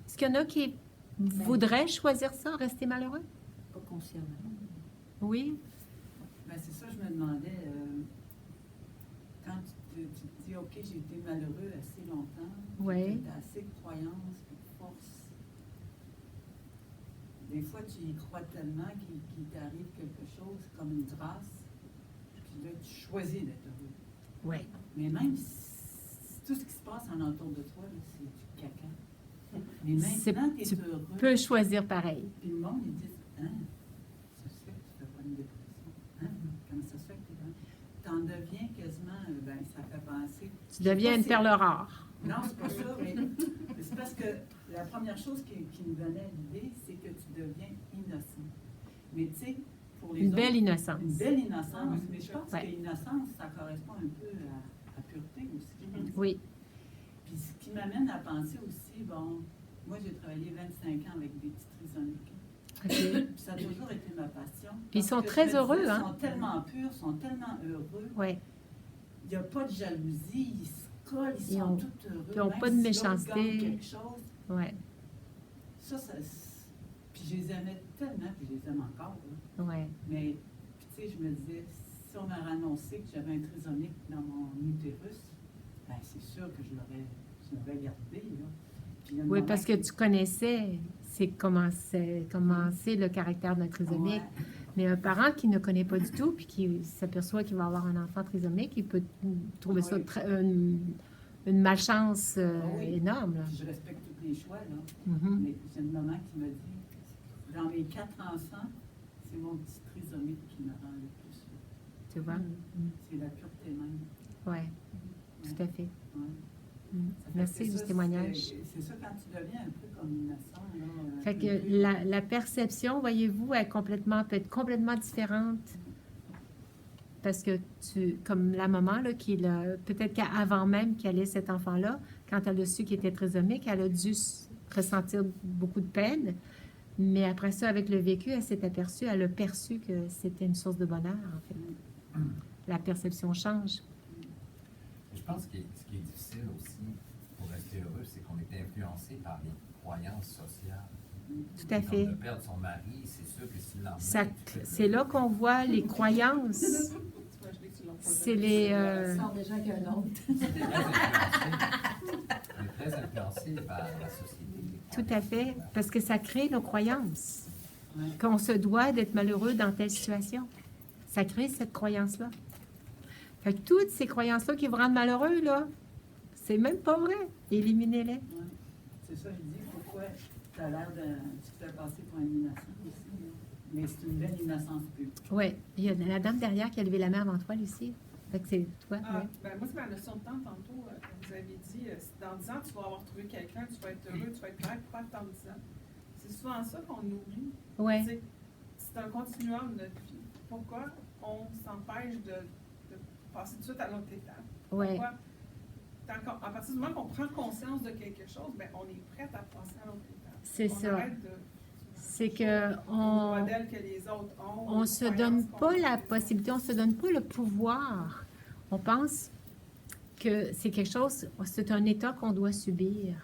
Speaker 1: Est-ce qu'il y en a qui voudraient choisir ça, rester malheureux?
Speaker 5: Pas consciemment.
Speaker 1: Oui.
Speaker 4: Ben, c'est ça, je me demandais, quand tu te dis, OK, j'ai été malheureux assez longtemps,
Speaker 1: Ouais.
Speaker 4: tu as assez de croyances, puis de force. Des fois, tu y crois tellement qu'il t'arrive quelque chose comme une grâce, puis là, tu choisis d'être heureux.
Speaker 1: Oui.
Speaker 4: Mais même si tout ce qui se passe en entour de toi, là, c'est du caca. Mais
Speaker 1: C'est-
Speaker 4: maintenant, tu es
Speaker 1: tu
Speaker 4: heureux.
Speaker 1: Peut choisir pareil.
Speaker 4: Puis le monde, ils disent, hein, ça se fait que tu fais pas une dépression. Hein? Comment ça se fait que tu t'en deviens quasiment, ben, ça fait penser.
Speaker 1: Tu deviens une perle rare.
Speaker 4: Non, c'est pas ça, mais c'est parce que la première chose qui me venait à l'idée, c'est que tu deviens innocent. Mais tu sais, pour les
Speaker 1: Une
Speaker 4: autres,
Speaker 1: belle innocence.
Speaker 4: une belle innocence, mais je pense
Speaker 1: Ouais.
Speaker 4: que l'innocence, ça correspond un peu à pureté aussi.
Speaker 1: Oui.
Speaker 4: Puis ce qui m'amène à penser aussi, bon, moi j'ai travaillé 25 ans avec des petits trisomiques.
Speaker 1: OK.
Speaker 4: Puis ça a toujours été ma passion.
Speaker 1: Puis ils
Speaker 4: Parce
Speaker 1: sont
Speaker 4: que je
Speaker 1: très
Speaker 4: me disais,
Speaker 1: heureux, hein?
Speaker 4: Ils sont tellement purs, ils sont tellement heureux.
Speaker 1: Oui.
Speaker 4: Il n'y a pas de jalousie, ils se collent, ils
Speaker 1: Ils
Speaker 4: sont
Speaker 1: ont-
Speaker 4: tous heureux.
Speaker 1: ils ont
Speaker 4: même
Speaker 1: pas de
Speaker 4: si l'autre
Speaker 1: méchanceté.
Speaker 4: gagne quelque chose,
Speaker 1: Oui.
Speaker 4: ça, puis je les aimais tellement, puis je les aime encore. Là.
Speaker 1: Oui.
Speaker 4: Mais, puis tu sais, je me disais, si on m'avait annoncé que j'avais un trisomique dans mon utérus, ben c'est sûr que je l'aurais gardé, là. Puis il y a un
Speaker 1: Oui,
Speaker 4: moment
Speaker 1: parce que tu connaissais comment c'est le caractère d'un trisomique.
Speaker 4: Ouais.
Speaker 1: Mais un parent qui ne connaît pas du tout, puis qui s'aperçoit qu'il va avoir un enfant trisomique, il peut trouver ça
Speaker 4: Oui.
Speaker 1: une malchance
Speaker 4: Oui.
Speaker 1: énorme. Là.
Speaker 4: Puis je respecte tous les choix, là.
Speaker 1: Mhm.
Speaker 4: Mais j'ai une maman qui m'a dit, dans mes 4 enfants, c'est mon petit trisomique qui me rend le plus heureux.
Speaker 1: Tu vois?
Speaker 4: C'est la pureté même.
Speaker 1: Oui,
Speaker 4: Ouais.
Speaker 1: tout à fait.
Speaker 4: Ouais.
Speaker 1: Mm.
Speaker 4: Ça fait
Speaker 1: Merci
Speaker 4: que
Speaker 1: du
Speaker 4: ça,
Speaker 1: témoignage.
Speaker 4: C'est ça quand tu deviens un peu comme innocent. Là,
Speaker 1: Fait
Speaker 4: un
Speaker 1: que
Speaker 4: peu.
Speaker 1: la perception, voyez-vous, peut être complètement différente. Parce que comme la maman, là, peut-être qu'avant même qu'elle ait cet enfant-là, quand elle a su qu'il était trisomique, elle a dû ressentir beaucoup de peine. Mais après ça, avec le vécu, elle s'est aperçue, elle a perçu que c'était une source de bonheur, en fait. La perception change.
Speaker 7: Je pense que ce qui est difficile aussi pour rester heureux, c'est qu'on est influencé par les croyances sociales.
Speaker 1: Tout à fait.
Speaker 7: Comme de perdre son mari, c'est sûr que si le lendemain,
Speaker 1: Ça-
Speaker 7: tu fais
Speaker 1: C'est là qu'on voit les croyances.
Speaker 3: Tu vois, je dis que tu l'as pas
Speaker 1: C'est
Speaker 3: fait.
Speaker 1: les...
Speaker 5: Ça sort déjà qu'un autre.
Speaker 7: on est très influencé par la société. les
Speaker 1: Tout à fait,
Speaker 7: croyances.
Speaker 1: parce que ça crée nos croyances.
Speaker 4: Ouais.
Speaker 1: Qu'on se doit d'être malheureux dans telle situation. Ça crée cette croyance-là. Fait que toutes ces croyances-là qui vous rendent malheureux, là, C'est même pas vrai. Éliminez-les.
Speaker 4: Ouais. C'est ça, je dis, pourquoi tu as l'air de. Tu te fais passer pour un innocent aussi. Là. Mais c'est une belle innocence pure.
Speaker 1: Oui. Il y a la dame derrière qui a levé la main avant toi, Lucie. Fait que c'est toi.
Speaker 3: Ah,
Speaker 1: ouais.
Speaker 3: ben moi, c'est ma notion de temps tantôt. Vous avez dit, dans 10 ans, tu vas avoir trouvé quelqu'un, tu vas être heureux, tu vas être correct. Pourquoi attendre 10 ans? C'est souvent ça qu'on oublie.
Speaker 1: Ouais.
Speaker 3: Tu sais, c'est un continuum de notre vie. Pourquoi on s'empêche de passer tout de suite à l'autre étape?
Speaker 1: Ouais.
Speaker 3: Pourquoi? À partir du moment qu'on prend conscience de quelque chose, ben, on est prête à passer à l'autre étape.
Speaker 1: C'est
Speaker 3: On
Speaker 1: ça.
Speaker 3: arrête de-
Speaker 1: C'est que
Speaker 3: le
Speaker 1: on
Speaker 3: modèle que les autres ont.
Speaker 1: on
Speaker 3: les
Speaker 1: se
Speaker 3: croyances
Speaker 1: donne
Speaker 3: qu'on
Speaker 1: pas
Speaker 3: a.
Speaker 1: la possibilité, on se donne pas le pouvoir. On pense que c'est quelque chose, c'est un état qu'on doit subir.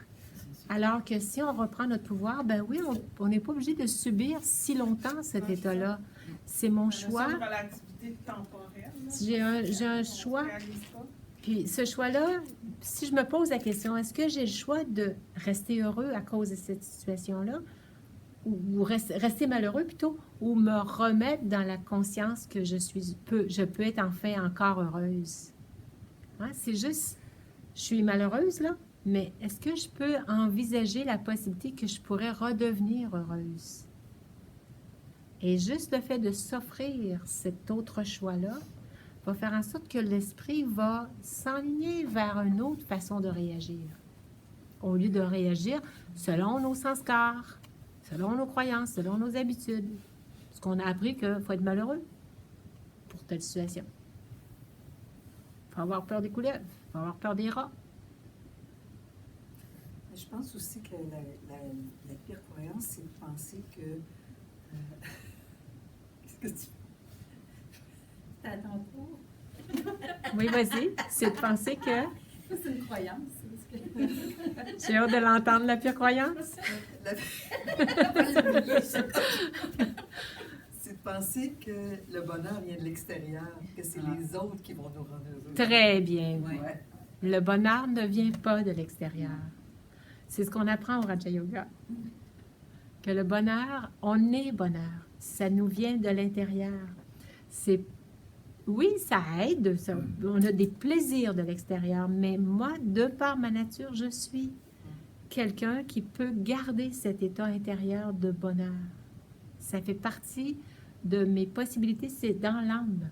Speaker 1: Alors que si on reprend notre pouvoir, ben oui, on n'est pas obligé de subir si longtemps cet état-là. C'est mon
Speaker 3: La
Speaker 1: choix.
Speaker 3: notion de relativité temporelle. là,
Speaker 1: J'ai un
Speaker 3: on
Speaker 1: choix.
Speaker 3: réalise pas.
Speaker 1: Puis ce choix-là, si je me pose la question, est-ce que j'ai le choix de rester heureux à cause de cette situation-là, ou rester malheureux plutôt, ou me remettre dans la conscience que je peux être enfin encore heureuse? Hein, c'est juste, je suis malheureuse là, mais est-ce que je peux envisager la possibilité que je pourrais redevenir heureuse? Et juste le fait de s'offrir cet autre choix-là va faire en sorte que l'esprit va s'enligner vers une autre façon de réagir. Au lieu de réagir selon nos sanskars, selon nos croyances, selon nos habitudes. Parce qu'on a appris qu'il faut être malheureux pour telle situation. Il faut avoir peur des couleuvres, il faut avoir peur des rats.
Speaker 6: Mais je pense aussi que la pire croyance, c'est de penser que... Qu'est-ce que tu...
Speaker 5: C'est à ton tour.
Speaker 1: Oui, vas-y. C'est de penser que...
Speaker 5: Ça, c'est une croyance. c'est ce que-
Speaker 1: J'ai hâte de l'entendre, la pire croyance.
Speaker 6: C'est de penser que le bonheur vient de l'extérieur, que c'est les autres qui vont nous rendre heureux.
Speaker 1: Très bien.
Speaker 6: Ouais.
Speaker 1: Le bonheur ne vient pas de l'extérieur. C'est ce qu'on apprend au Raja Yoga. Que le bonheur, on est bonheur. Ça nous vient de l'intérieur. Oui, ça aide. On a des plaisirs de l'extérieur. Mais moi, de par ma nature, je suis quelqu'un qui peut garder cet état intérieur de bonheur. Ça fait partie de mes possibilités. C'est dans l'âme.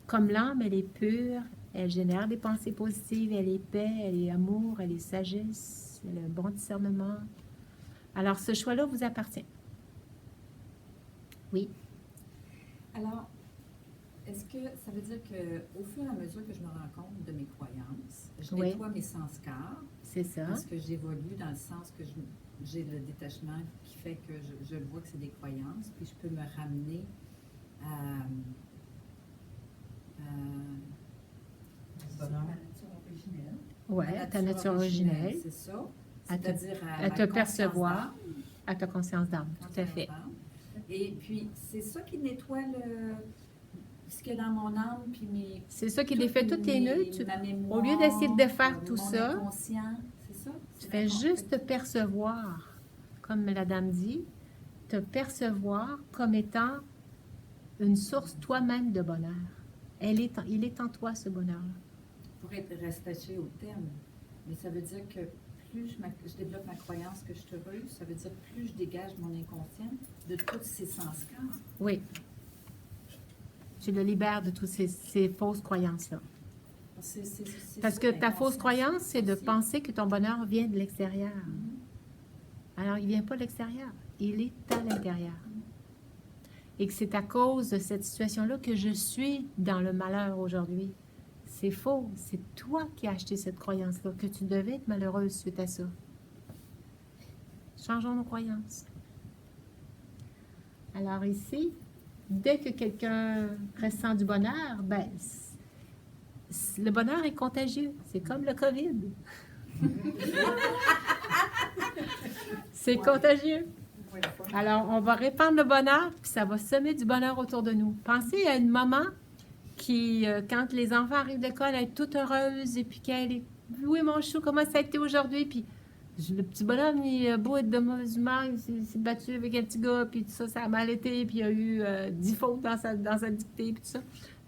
Speaker 1: Comme l'âme, elle est pure, elle génère des pensées positives, elle est paix, elle est amour, elle est sagesse, elle a un bon discernement. Alors, ce choix-là vous appartient. Oui.
Speaker 5: Alors, est-ce que ça veut dire qu'au fur et à mesure que je me rends compte de mes croyances, je
Speaker 1: Oui.
Speaker 5: nettoie mes sanskars,
Speaker 1: C'est ça.
Speaker 5: parce que j'évolue dans le sens que j'ai le détachement qui fait que je vois que c'est des croyances, puis je peux me ramener à
Speaker 2: Bonheur.
Speaker 5: ma nature originelle.
Speaker 1: Ouais, ta nature originelle,
Speaker 5: C'est ça.
Speaker 1: À te-
Speaker 5: C'est-à-dire
Speaker 1: à
Speaker 5: ma
Speaker 1: te
Speaker 5: conscience
Speaker 1: percevoir.
Speaker 5: d'âme.
Speaker 1: à ta conscience d'âme. Tout à fait.
Speaker 5: Et puis, c'est ça qui nettoie ce qu'il y a dans mon âme, puis
Speaker 1: C'est ça qui défait toutes les nœuds.
Speaker 5: ma mémoire,
Speaker 1: Au lieu d'essayer de défaire tout
Speaker 5: mon
Speaker 1: ça,
Speaker 5: inconscient, c'est ça?
Speaker 1: tu fais juste te percevoir, comme la dame dit, te percevoir comme étant une source toi-même de bonheur. Il est en toi, ce bonheur-là.
Speaker 5: Pour être rattaché au thème. Mais ça veut dire que plus je développe ma croyance que je suis heureuse, ça veut dire plus je dégage mon inconscient de tous ces sens-là.
Speaker 1: Oui. Tu le libères de toutes ces fausses croyances-là. Parce
Speaker 5: ça,
Speaker 1: que ta fausse
Speaker 5: l'inconscient,
Speaker 1: croyance, c'est de
Speaker 5: aussi.
Speaker 1: penser que ton bonheur vient de l'extérieur.
Speaker 5: Mhm.
Speaker 1: Alors, il ne vient pas de l'extérieur. Il est à l'intérieur. Et que c'est à cause de cette situation-là que je suis dans le malheur aujourd'hui. C'est faux. C'est toi qui as acheté cette croyance-là, que tu devais être malheureuse suite à ça. Changeons nos croyances. Alors ici, dès que quelqu'un ressent du bonheur, ben, le bonheur est contagieux. C'est comme le COVID. C'est contagieux. Alors, on va répandre le bonheur, puis ça va semer du bonheur autour de nous. Pensez à une maman qui, quand les enfants arrivent de l'école, elle est toute heureuse, et puis qu'elle est « Oui, mon chou, comment ça a été aujourd'hui? » Puis le petit bonhomme, il a beau être de mauvaise humeur, il s'est battu avec un petit gars, puis tout ça, ça a mal été, puis il y a eu 10 fautes dans sa dictée, puis tout ça.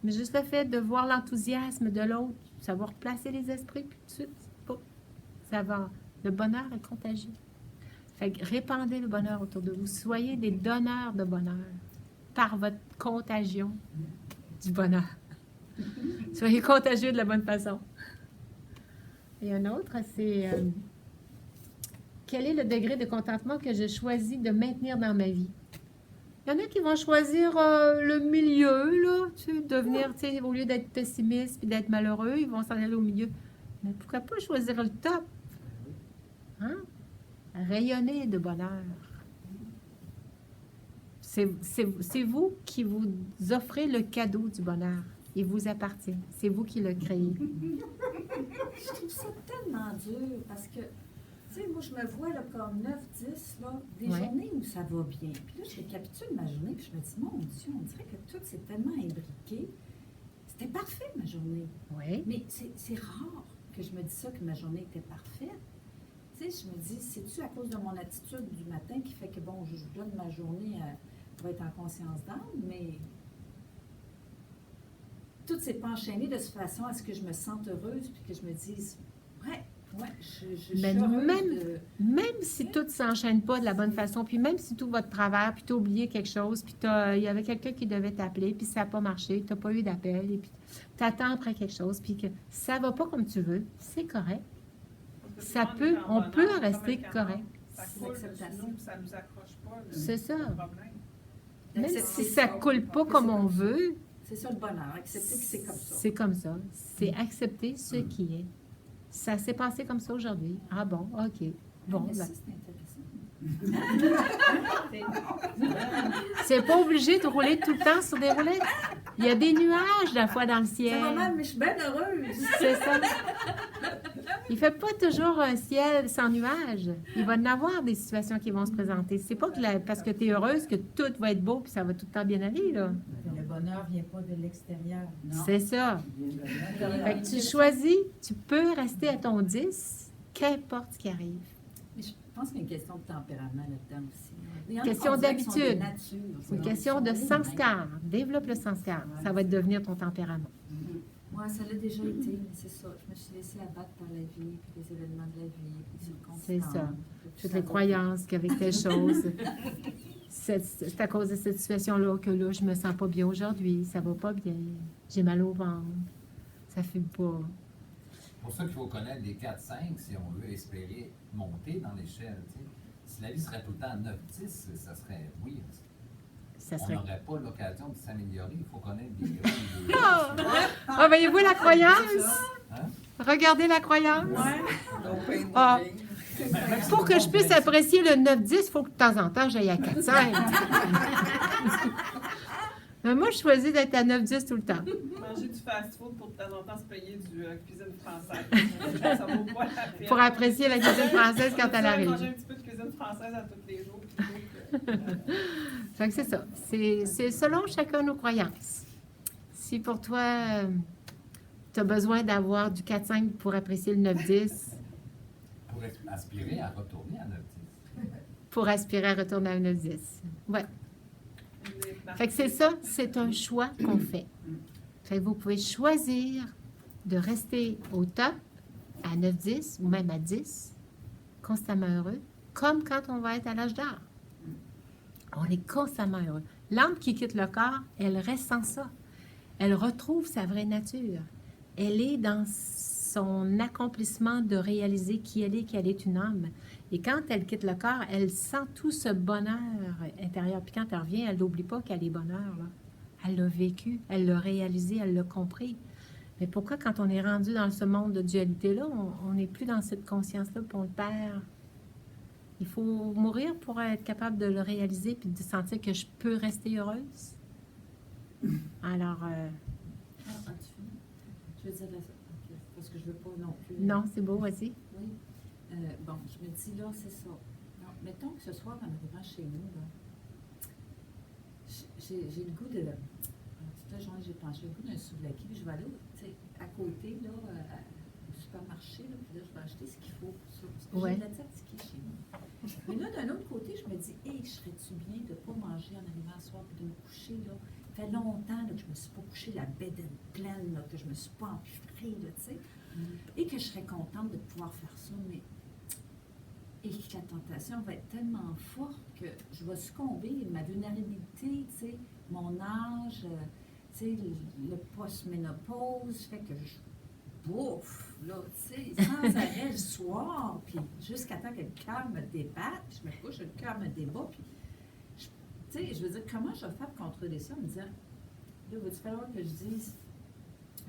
Speaker 1: Mais juste le fait de voir l'enthousiasme de l'autre, savoir placer les esprits, puis tout de suite, Ça va. Le bonheur est contagieux. Fait que répandez le bonheur autour de vous. Soyez des donneurs de bonheur par votre contagion du bonheur. Soyez contagieux de la bonne façon. Et un autre, c'est quel est le degré de contentement que je choisis de maintenir dans ma vie? Il y en a qui vont choisir le milieu, là, tu sais, devenir, tu sais, au lieu d'être pessimiste et d'être malheureux, ils vont s'en aller au milieu. Mais pourquoi pas choisir le top? Hein? Rayonner de bonheur. C'est vous qui vous offrez le cadeau du bonheur. Il vous appartient. C'est vous qui le créez.
Speaker 5: Je trouve ça tellement dur parce que, tu sais, moi, je me vois là, comme 9-10, là, des
Speaker 1: Ouais.
Speaker 5: journées où ça va bien. Puis là, je récapitule ma journée, puis je me dis, mon Dieu, on dirait que tout s'est tellement imbriqué. C'était parfait, ma journée.
Speaker 1: Oui.
Speaker 5: Mais c'est rare que je me dise ça, que ma journée était parfaite. Tu sais, je me dis, c'est-tu à cause de mon attitude du matin qui fait que, bon, je donne ma journée pour être en conscience d'âme, mais tout s'est pas enchaîné de cette façon à ce que je me sente heureuse, puis que je me dise, ouais, je suis
Speaker 1: Ben,
Speaker 5: heureuse
Speaker 1: même-
Speaker 5: de...
Speaker 1: Même si tout ne s'enchaîne pas de la bonne façon, puis même si tout va de travers, puis tu as oublié quelque chose, puis il y avait quelqu'un qui devait t'appeler, puis ça n'a pas marché, tu n'as pas eu d'appel, et puis tu attends après quelque chose, puis que ça ne va pas comme tu veux, c'est correct.
Speaker 3: Parce que
Speaker 1: Ça
Speaker 3: souvent,
Speaker 1: peut-
Speaker 3: est en
Speaker 1: on
Speaker 3: bonheur,
Speaker 1: peut
Speaker 3: comme
Speaker 1: rester
Speaker 3: un canard.
Speaker 1: correct.
Speaker 3: Ça
Speaker 5: C'est
Speaker 3: coule
Speaker 5: l'acceptation.
Speaker 3: dessus nous, puis ça nous accroche pas.
Speaker 1: C'est ça.
Speaker 3: le problème.
Speaker 1: Même
Speaker 5: D'accepter
Speaker 1: si ça ne coule pas comme on veut,
Speaker 5: C'est ça le bonheur, accepter que c'est comme ça.
Speaker 1: c'est comme ça. C'est accepter ce qui est. Ça s'est passé comme ça aujourd'hui. Ah bon, OK. Bon,
Speaker 5: Mais
Speaker 1: ben,
Speaker 5: ça, c'est intéressant.
Speaker 1: c'est pas obligé de rouler tout le temps sur des roulettes. Il y a des nuages, la fois, dans le
Speaker 5: Ça
Speaker 1: ciel.
Speaker 5: va mal, mais je suis bien heureuse.
Speaker 1: C'est ça. Il fait pas toujours un ciel sans nuages. Il va y en avoir des situations qui vont se présenter. C'est pas que parce que tu es heureuse que tout va être beau puis ça va tout le temps bien aller, là.
Speaker 2: Le bonheur vient pas de l'extérieur.
Speaker 1: C'est ça. Fait que tu choisis, tu peux rester à ton 10, qu'importe ce qui arrive.
Speaker 5: Mais je pense qu'il y a une question de tempérament là-dedans aussi. Il y en a
Speaker 1: Question
Speaker 5: qu'on dirait qu'ils sont
Speaker 1: d'habitude.
Speaker 5: de nature.
Speaker 1: C'est une
Speaker 5: Ils
Speaker 1: question
Speaker 5: sont
Speaker 1: de
Speaker 5: nés même.
Speaker 1: sanskar. Développe le sanskar. Ça va devenir ton tempérament.
Speaker 5: Moi, ça l'a déjà été, mais c'est ça. Je me suis laissée abattre par la vie, puis les événements de la vie, puis les circonstances.
Speaker 1: C'est ça.
Speaker 5: Puis
Speaker 1: Toutes
Speaker 5: ça
Speaker 1: les
Speaker 5: va.
Speaker 1: croyances qu'avec telle chose, c'est à cause de cette situation-là que là, je me sens pas bien aujourd'hui, ça va pas bien, j'ai mal au ventre, ça fait pas.
Speaker 7: C'est pour ça qu'il faut connaître les 4-5 si on veut espérer monter dans l'échelle. Tu sais. Si la vie serait tout le temps 9-10, ça serait, oui,
Speaker 1: Ça
Speaker 7: on
Speaker 1: serait.
Speaker 7: n'aurait pas l'occasion de s'améliorer. Il faut connaître des gros, des
Speaker 1: Ah, voyez-vous la croyance?
Speaker 7: Hein?
Speaker 1: Regardez la croyance.
Speaker 6: No pain, no
Speaker 1: Ah.
Speaker 6: gain.
Speaker 1: Pour que je puisse apprécier le 9-10, il faut que de temps en temps, j'aille à 4-5. Mais moi, je choisis d'être à 9-10 tout le temps.
Speaker 3: Manger du fast-food pour de temps en temps se payer du cuisine française. Ça vaut pas la peine.
Speaker 1: Pour apprécier la cuisine française quand elle
Speaker 3: Manger
Speaker 1: arrive.
Speaker 3: un petit peu de cuisine française à tous les jours. plutôt que,
Speaker 1: Fait que c'est ça. C'est selon chacun nos croyances. Si pour toi, tu as besoin d'avoir du 4-5 pour apprécier le 9-10,
Speaker 7: pour aspirer à retourner à 9-10.
Speaker 1: pour aspirer à retourner à 9-10. Ouais. Fait que c'est ça, c'est un choix qu'on fait. Fait que vous pouvez choisir de rester au top à 9-10 ou même à 10, constamment heureux, comme quand on va être à l'âge d'or. On est constamment heureux. L'âme qui quitte le corps, elle reste sans ça. Elle retrouve sa vraie nature. Elle est dans son accomplissement de réaliser qui elle est, qu'elle est une âme. Et quand elle quitte le corps, elle sent tout ce bonheur intérieur. Puis quand elle revient, elle n'oublie pas qu'elle est bonheur, là. Elle l'a vécu, elle l'a réalisé, elle l'a compris. Mais pourquoi, quand on est rendu dans ce monde de dualité-là, on n'est plus dans cette conscience-là, puis on le perd? Il faut mourir pour être capable de le réaliser, puis de sentir que je peux rester heureuse. Alors,
Speaker 5: Ah, as-tu fini? Je veux dire, ok, parce que je veux pas non plus...
Speaker 1: non, c'est beau, vas-y.
Speaker 5: Oui. Bon, je me dis, là, c'est ça. Non, mettons que ce soir, en arrivant chez nous, là, j'ai le goût de... Toute la journée, j'ai pensé, j'ai le goût d'un souvlaki, puis je vais aller tu sais, à côté, là, au supermarché, là, puis là, je vais acheter ce qu'il faut pour ça. Parce que
Speaker 1: Ouais.
Speaker 5: j'ai de la tzatziki chez nous. Mais là, d'un autre côté, je me dis, hé, je serais-tu du bien de ne pas manger en arrivant le soir et de me coucher, là. Ça fait longtemps là, que je ne me suis pas couchée la bédaine pleine, là, que je ne me suis pas empiffrée, là, tu sais. Et que je serais contente de pouvoir faire ça, mais et que la tentation va être tellement forte que je vais succomber, ma vulnérabilité, tu sais, mon âge, tu sais, le post-ménopause fait que je bouffe, là, tu sais, sans arrêt le soir, puis jusqu'à temps que le cœur me débatte, je me couche, le cœur me débat, puis, tu sais, je veux dire, comment je vais faire pour contrôler ça en me disant, là, va-t-il falloir que je dise,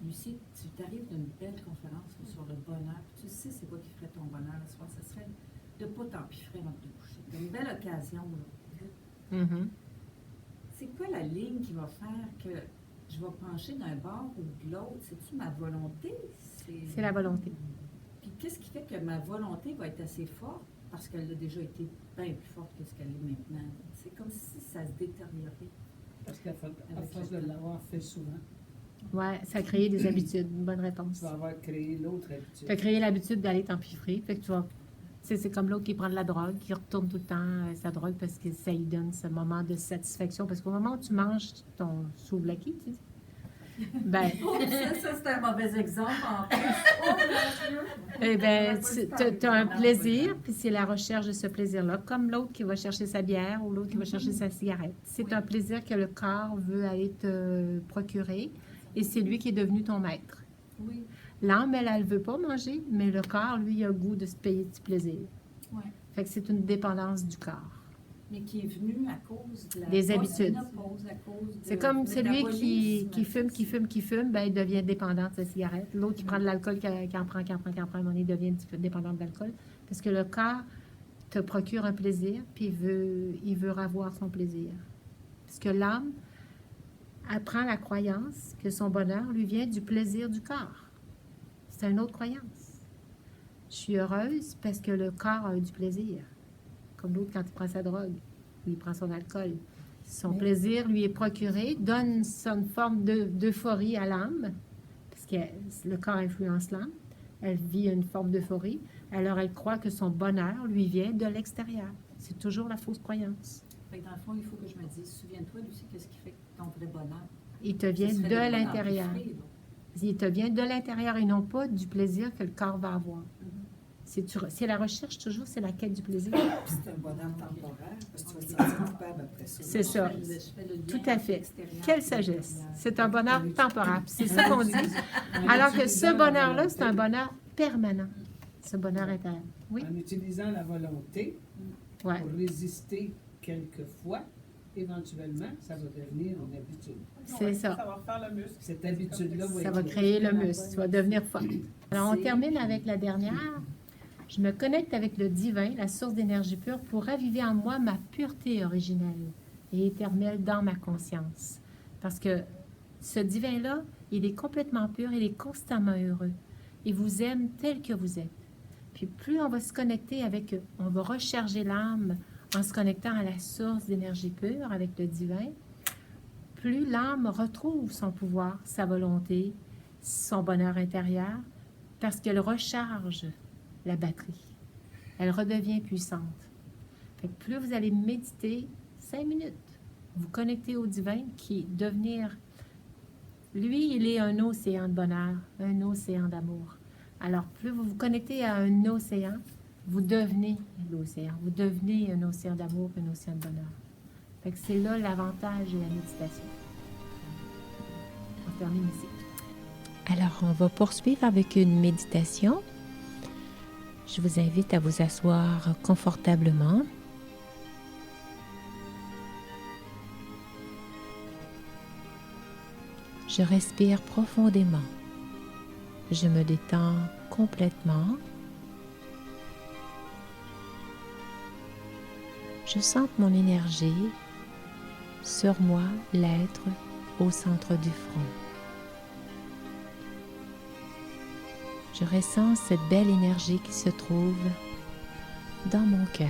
Speaker 5: Lucie, tu t'arrives d'une belle conférence là, sur le bonheur, puis tu sais c'est quoi qui ferait ton bonheur le soir, ça serait de ne pas t'empiffrer avant de te coucher. C'est une belle occasion, là.
Speaker 1: Mhm.
Speaker 5: C'est quoi la ligne qui va faire que je vais pencher d'un bord ou de l'autre? C'est-tu ma volonté?
Speaker 1: C'est la volonté.
Speaker 5: Puis qu'est-ce qui fait que ma volonté va être assez forte? Parce qu'elle a déjà été bien plus forte que ce qu'elle est maintenant. C'est comme si ça se détériorait.
Speaker 8: Parce qu'à force de l'avoir fait souvent,
Speaker 1: Oui, ça a créé des habitudes. Une bonne réponse.
Speaker 8: tu vas avoir créé l'autre
Speaker 1: Tu as
Speaker 8: habitude.
Speaker 1: créé l'habitude d'aller t'empiffrer. Fait que tu vas. Tu sais, c'est comme l'autre qui prend de la drogue, qui retourne tout le temps sa drogue parce que ça lui donne ce moment de satisfaction. Parce qu'au moment où tu manges ton souvlaki, tu sais, ben,
Speaker 5: Ça, c'est un mauvais exemple en plus. Oh mon Dieu!
Speaker 1: eh ben, tu as un plaisir, puis c'est la recherche de ce plaisir-là, comme l'autre qui va chercher sa bière ou l'autre qui va chercher sa cigarette. C'est
Speaker 5: Oui.
Speaker 1: un plaisir que le corps veut aller te procurer et c'est lui qui est devenu ton maître.
Speaker 5: Oui,
Speaker 1: L'âme, elle ne veut pas manger, mais le corps, lui, il a le goût de se payer du plaisir.
Speaker 5: oui.
Speaker 1: Fait que c'est une dépendance du corps.
Speaker 5: Mais qui est venu à cause de la
Speaker 1: Des habitudes.
Speaker 5: post-ménopause, à cause de
Speaker 1: C'est comme celui qui
Speaker 5: métabolisme.
Speaker 1: fume, ben, il devient dépendant de sa cigarette. L'autre qui prend de l'alcool, qui en prend, à un moment donné, il devient un petit peu dépendant de l'alcool. Parce que le corps te procure un plaisir, puis il veut avoir son plaisir. Parce que l'âme apprend la croyance que son bonheur lui vient du plaisir du corps. C'est une autre croyance. Je suis heureuse parce que le corps a eu du plaisir. Comme l'autre quand il prend sa drogue, ou il prend son alcool. Son plaisir lui est procuré, donne une forme d'euphorie à l'âme, parce que le corps influence l'âme. Elle vit une forme d'euphorie. Alors, elle croit que son bonheur lui vient de l'extérieur. C'est toujours la fausse croyance.
Speaker 5: Fait que dans le fond, il faut que je me dise, souviens-toi, Lucie, qu'est-ce qui fait ton vrai bonheur?
Speaker 1: Il te vient
Speaker 5: Ce serait
Speaker 1: de
Speaker 5: pas
Speaker 1: l'intérieur.
Speaker 5: d'empiffrer, là.
Speaker 1: Il te vient de l'intérieur et non pas du plaisir que le corps va avoir.
Speaker 5: Mhm.
Speaker 1: C'est la recherche toujours, c'est la quête du plaisir.
Speaker 6: Puis c'est un bonheur temporaire, parce que tu vas te sentir coupable après ça.
Speaker 1: C'est ça.
Speaker 5: Je fais le lien
Speaker 1: Tout à
Speaker 5: entre
Speaker 1: fait.
Speaker 5: l'extérieur
Speaker 1: Quelle
Speaker 5: et
Speaker 1: sagesse.
Speaker 5: l'intérieur.
Speaker 1: C'est un bonheur temporaire. C'est ça qu'on dit. Alors que ce bonheur-là, c'est un bonheur permanent. Ce bonheur intérieur. Oui?
Speaker 8: En utilisant la volonté
Speaker 1: Ouais.
Speaker 8: pour résister quelquefois, éventuellement, ça va devenir une habitude.
Speaker 1: C'est ça.
Speaker 3: Ça va refaire le muscle.
Speaker 8: Cette habitude-là va
Speaker 1: Ça
Speaker 8: être
Speaker 1: va
Speaker 8: là.
Speaker 1: créer le muscle. Tu vas devenir forte. Alors, on termine avec la dernière. Je me connecte avec le divin, la source d'énergie pure, pour raviver en moi ma pureté originelle et éternelle dans ma conscience. Parce que ce divin-là, il est complètement pur, il est constamment heureux. Il vous aime tel que vous êtes. Puis plus on va se connecter avec eux, on va recharger l'âme en se connectant à la source d'énergie pure avec le divin, plus l'âme retrouve son pouvoir, sa volonté, son bonheur intérieur, parce qu'elle recharge la batterie. Elle redevient puissante. Fait que plus vous allez méditer 5 minutes, vous connectez au divin qui devenir... Lui, il est un océan de bonheur, un océan d'amour. Alors, plus vous vous connectez à un océan, vous devenez l'océan. Vous devenez un océan d'amour, un océan de bonheur. Fait que c'est là l'avantage de la méditation. On termine ici. Alors, on va poursuivre avec une méditation. Je vous invite à vous asseoir confortablement. Je respire profondément. Je me détends complètement. Je sens mon énergie sur moi, l'être au centre du front. Je ressens cette belle énergie qui se trouve dans mon cœur.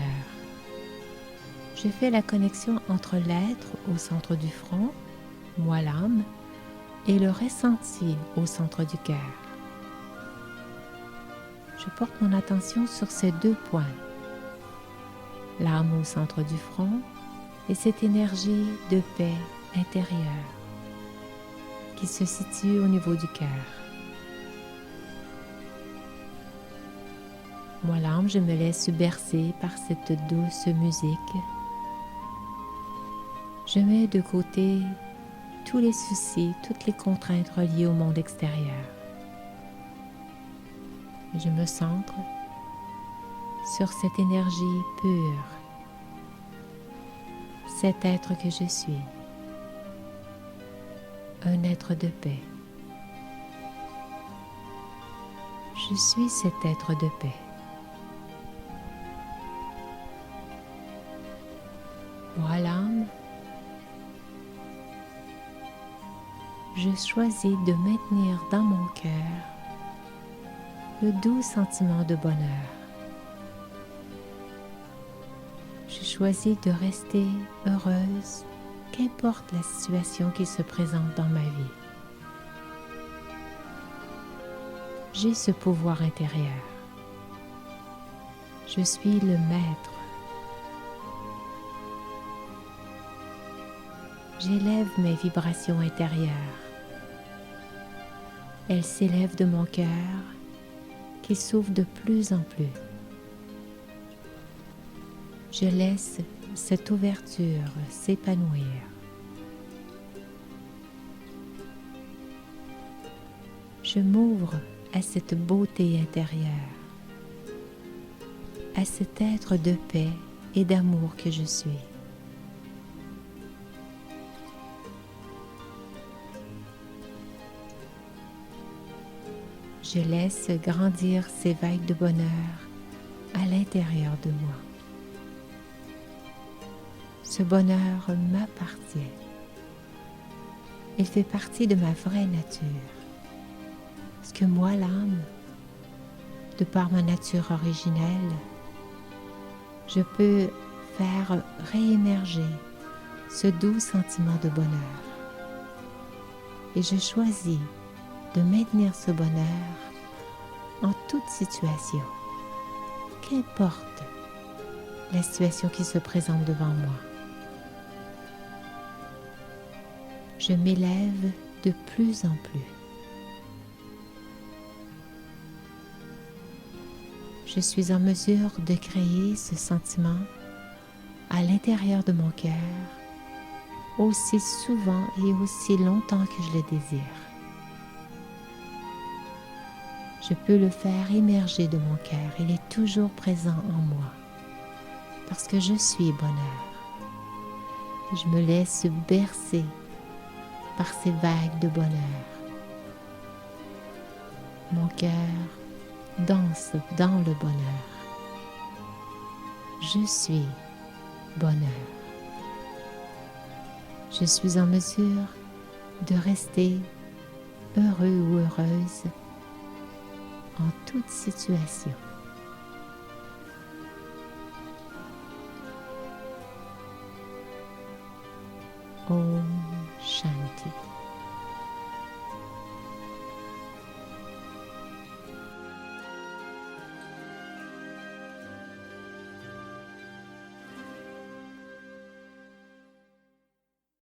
Speaker 1: Je fais la connexion entre l'être au centre du front, moi l'âme, et le ressenti au centre du cœur. Je porte mon attention sur ces deux points. L'âme au centre du front, et cette énergie de paix intérieure qui se situe au niveau du cœur. Moi, l'âme, je me laisse bercer par cette douce musique. Je mets de côté tous les soucis, toutes les contraintes reliées au monde extérieur. Je me centre sur cette énergie pure, cet être que je suis, un être de paix. Je suis cet être de paix. Moi, l'âme, je choisis de maintenir dans mon cœur le doux sentiment de bonheur. Je choisis de rester heureuse, qu'importe la situation qui se présente dans ma vie. J'ai ce pouvoir intérieur. Je suis le maître. J'élève mes vibrations intérieures. Elles s'élèvent de mon cœur qui s'ouvre de plus en plus. Je laisse cette ouverture s'épanouir. Je m'ouvre à cette beauté intérieure, à cet être de paix et d'amour que je suis. Je laisse grandir ces vagues de bonheur à l'intérieur de moi. Ce bonheur m'appartient. Il fait partie de ma vraie nature. Parce que moi, l'âme, de par ma nature originelle, je peux faire réémerger ce doux sentiment de bonheur. Et je choisis de maintenir ce bonheur en toute situation, qu'importe la situation qui se présente devant moi. Je m'élève de plus en plus. Je suis en mesure de créer ce sentiment à l'intérieur de mon cœur aussi souvent et aussi longtemps que je le désire. Je peux le faire émerger de mon cœur. Il est toujours présent en moi. Parce que je suis bonheur. Je me laisse bercer par ces vagues de bonheur. Mon cœur danse dans le bonheur. Je suis bonheur. Je suis en mesure de rester heureux ou heureuse en toute situation. Om Shanti.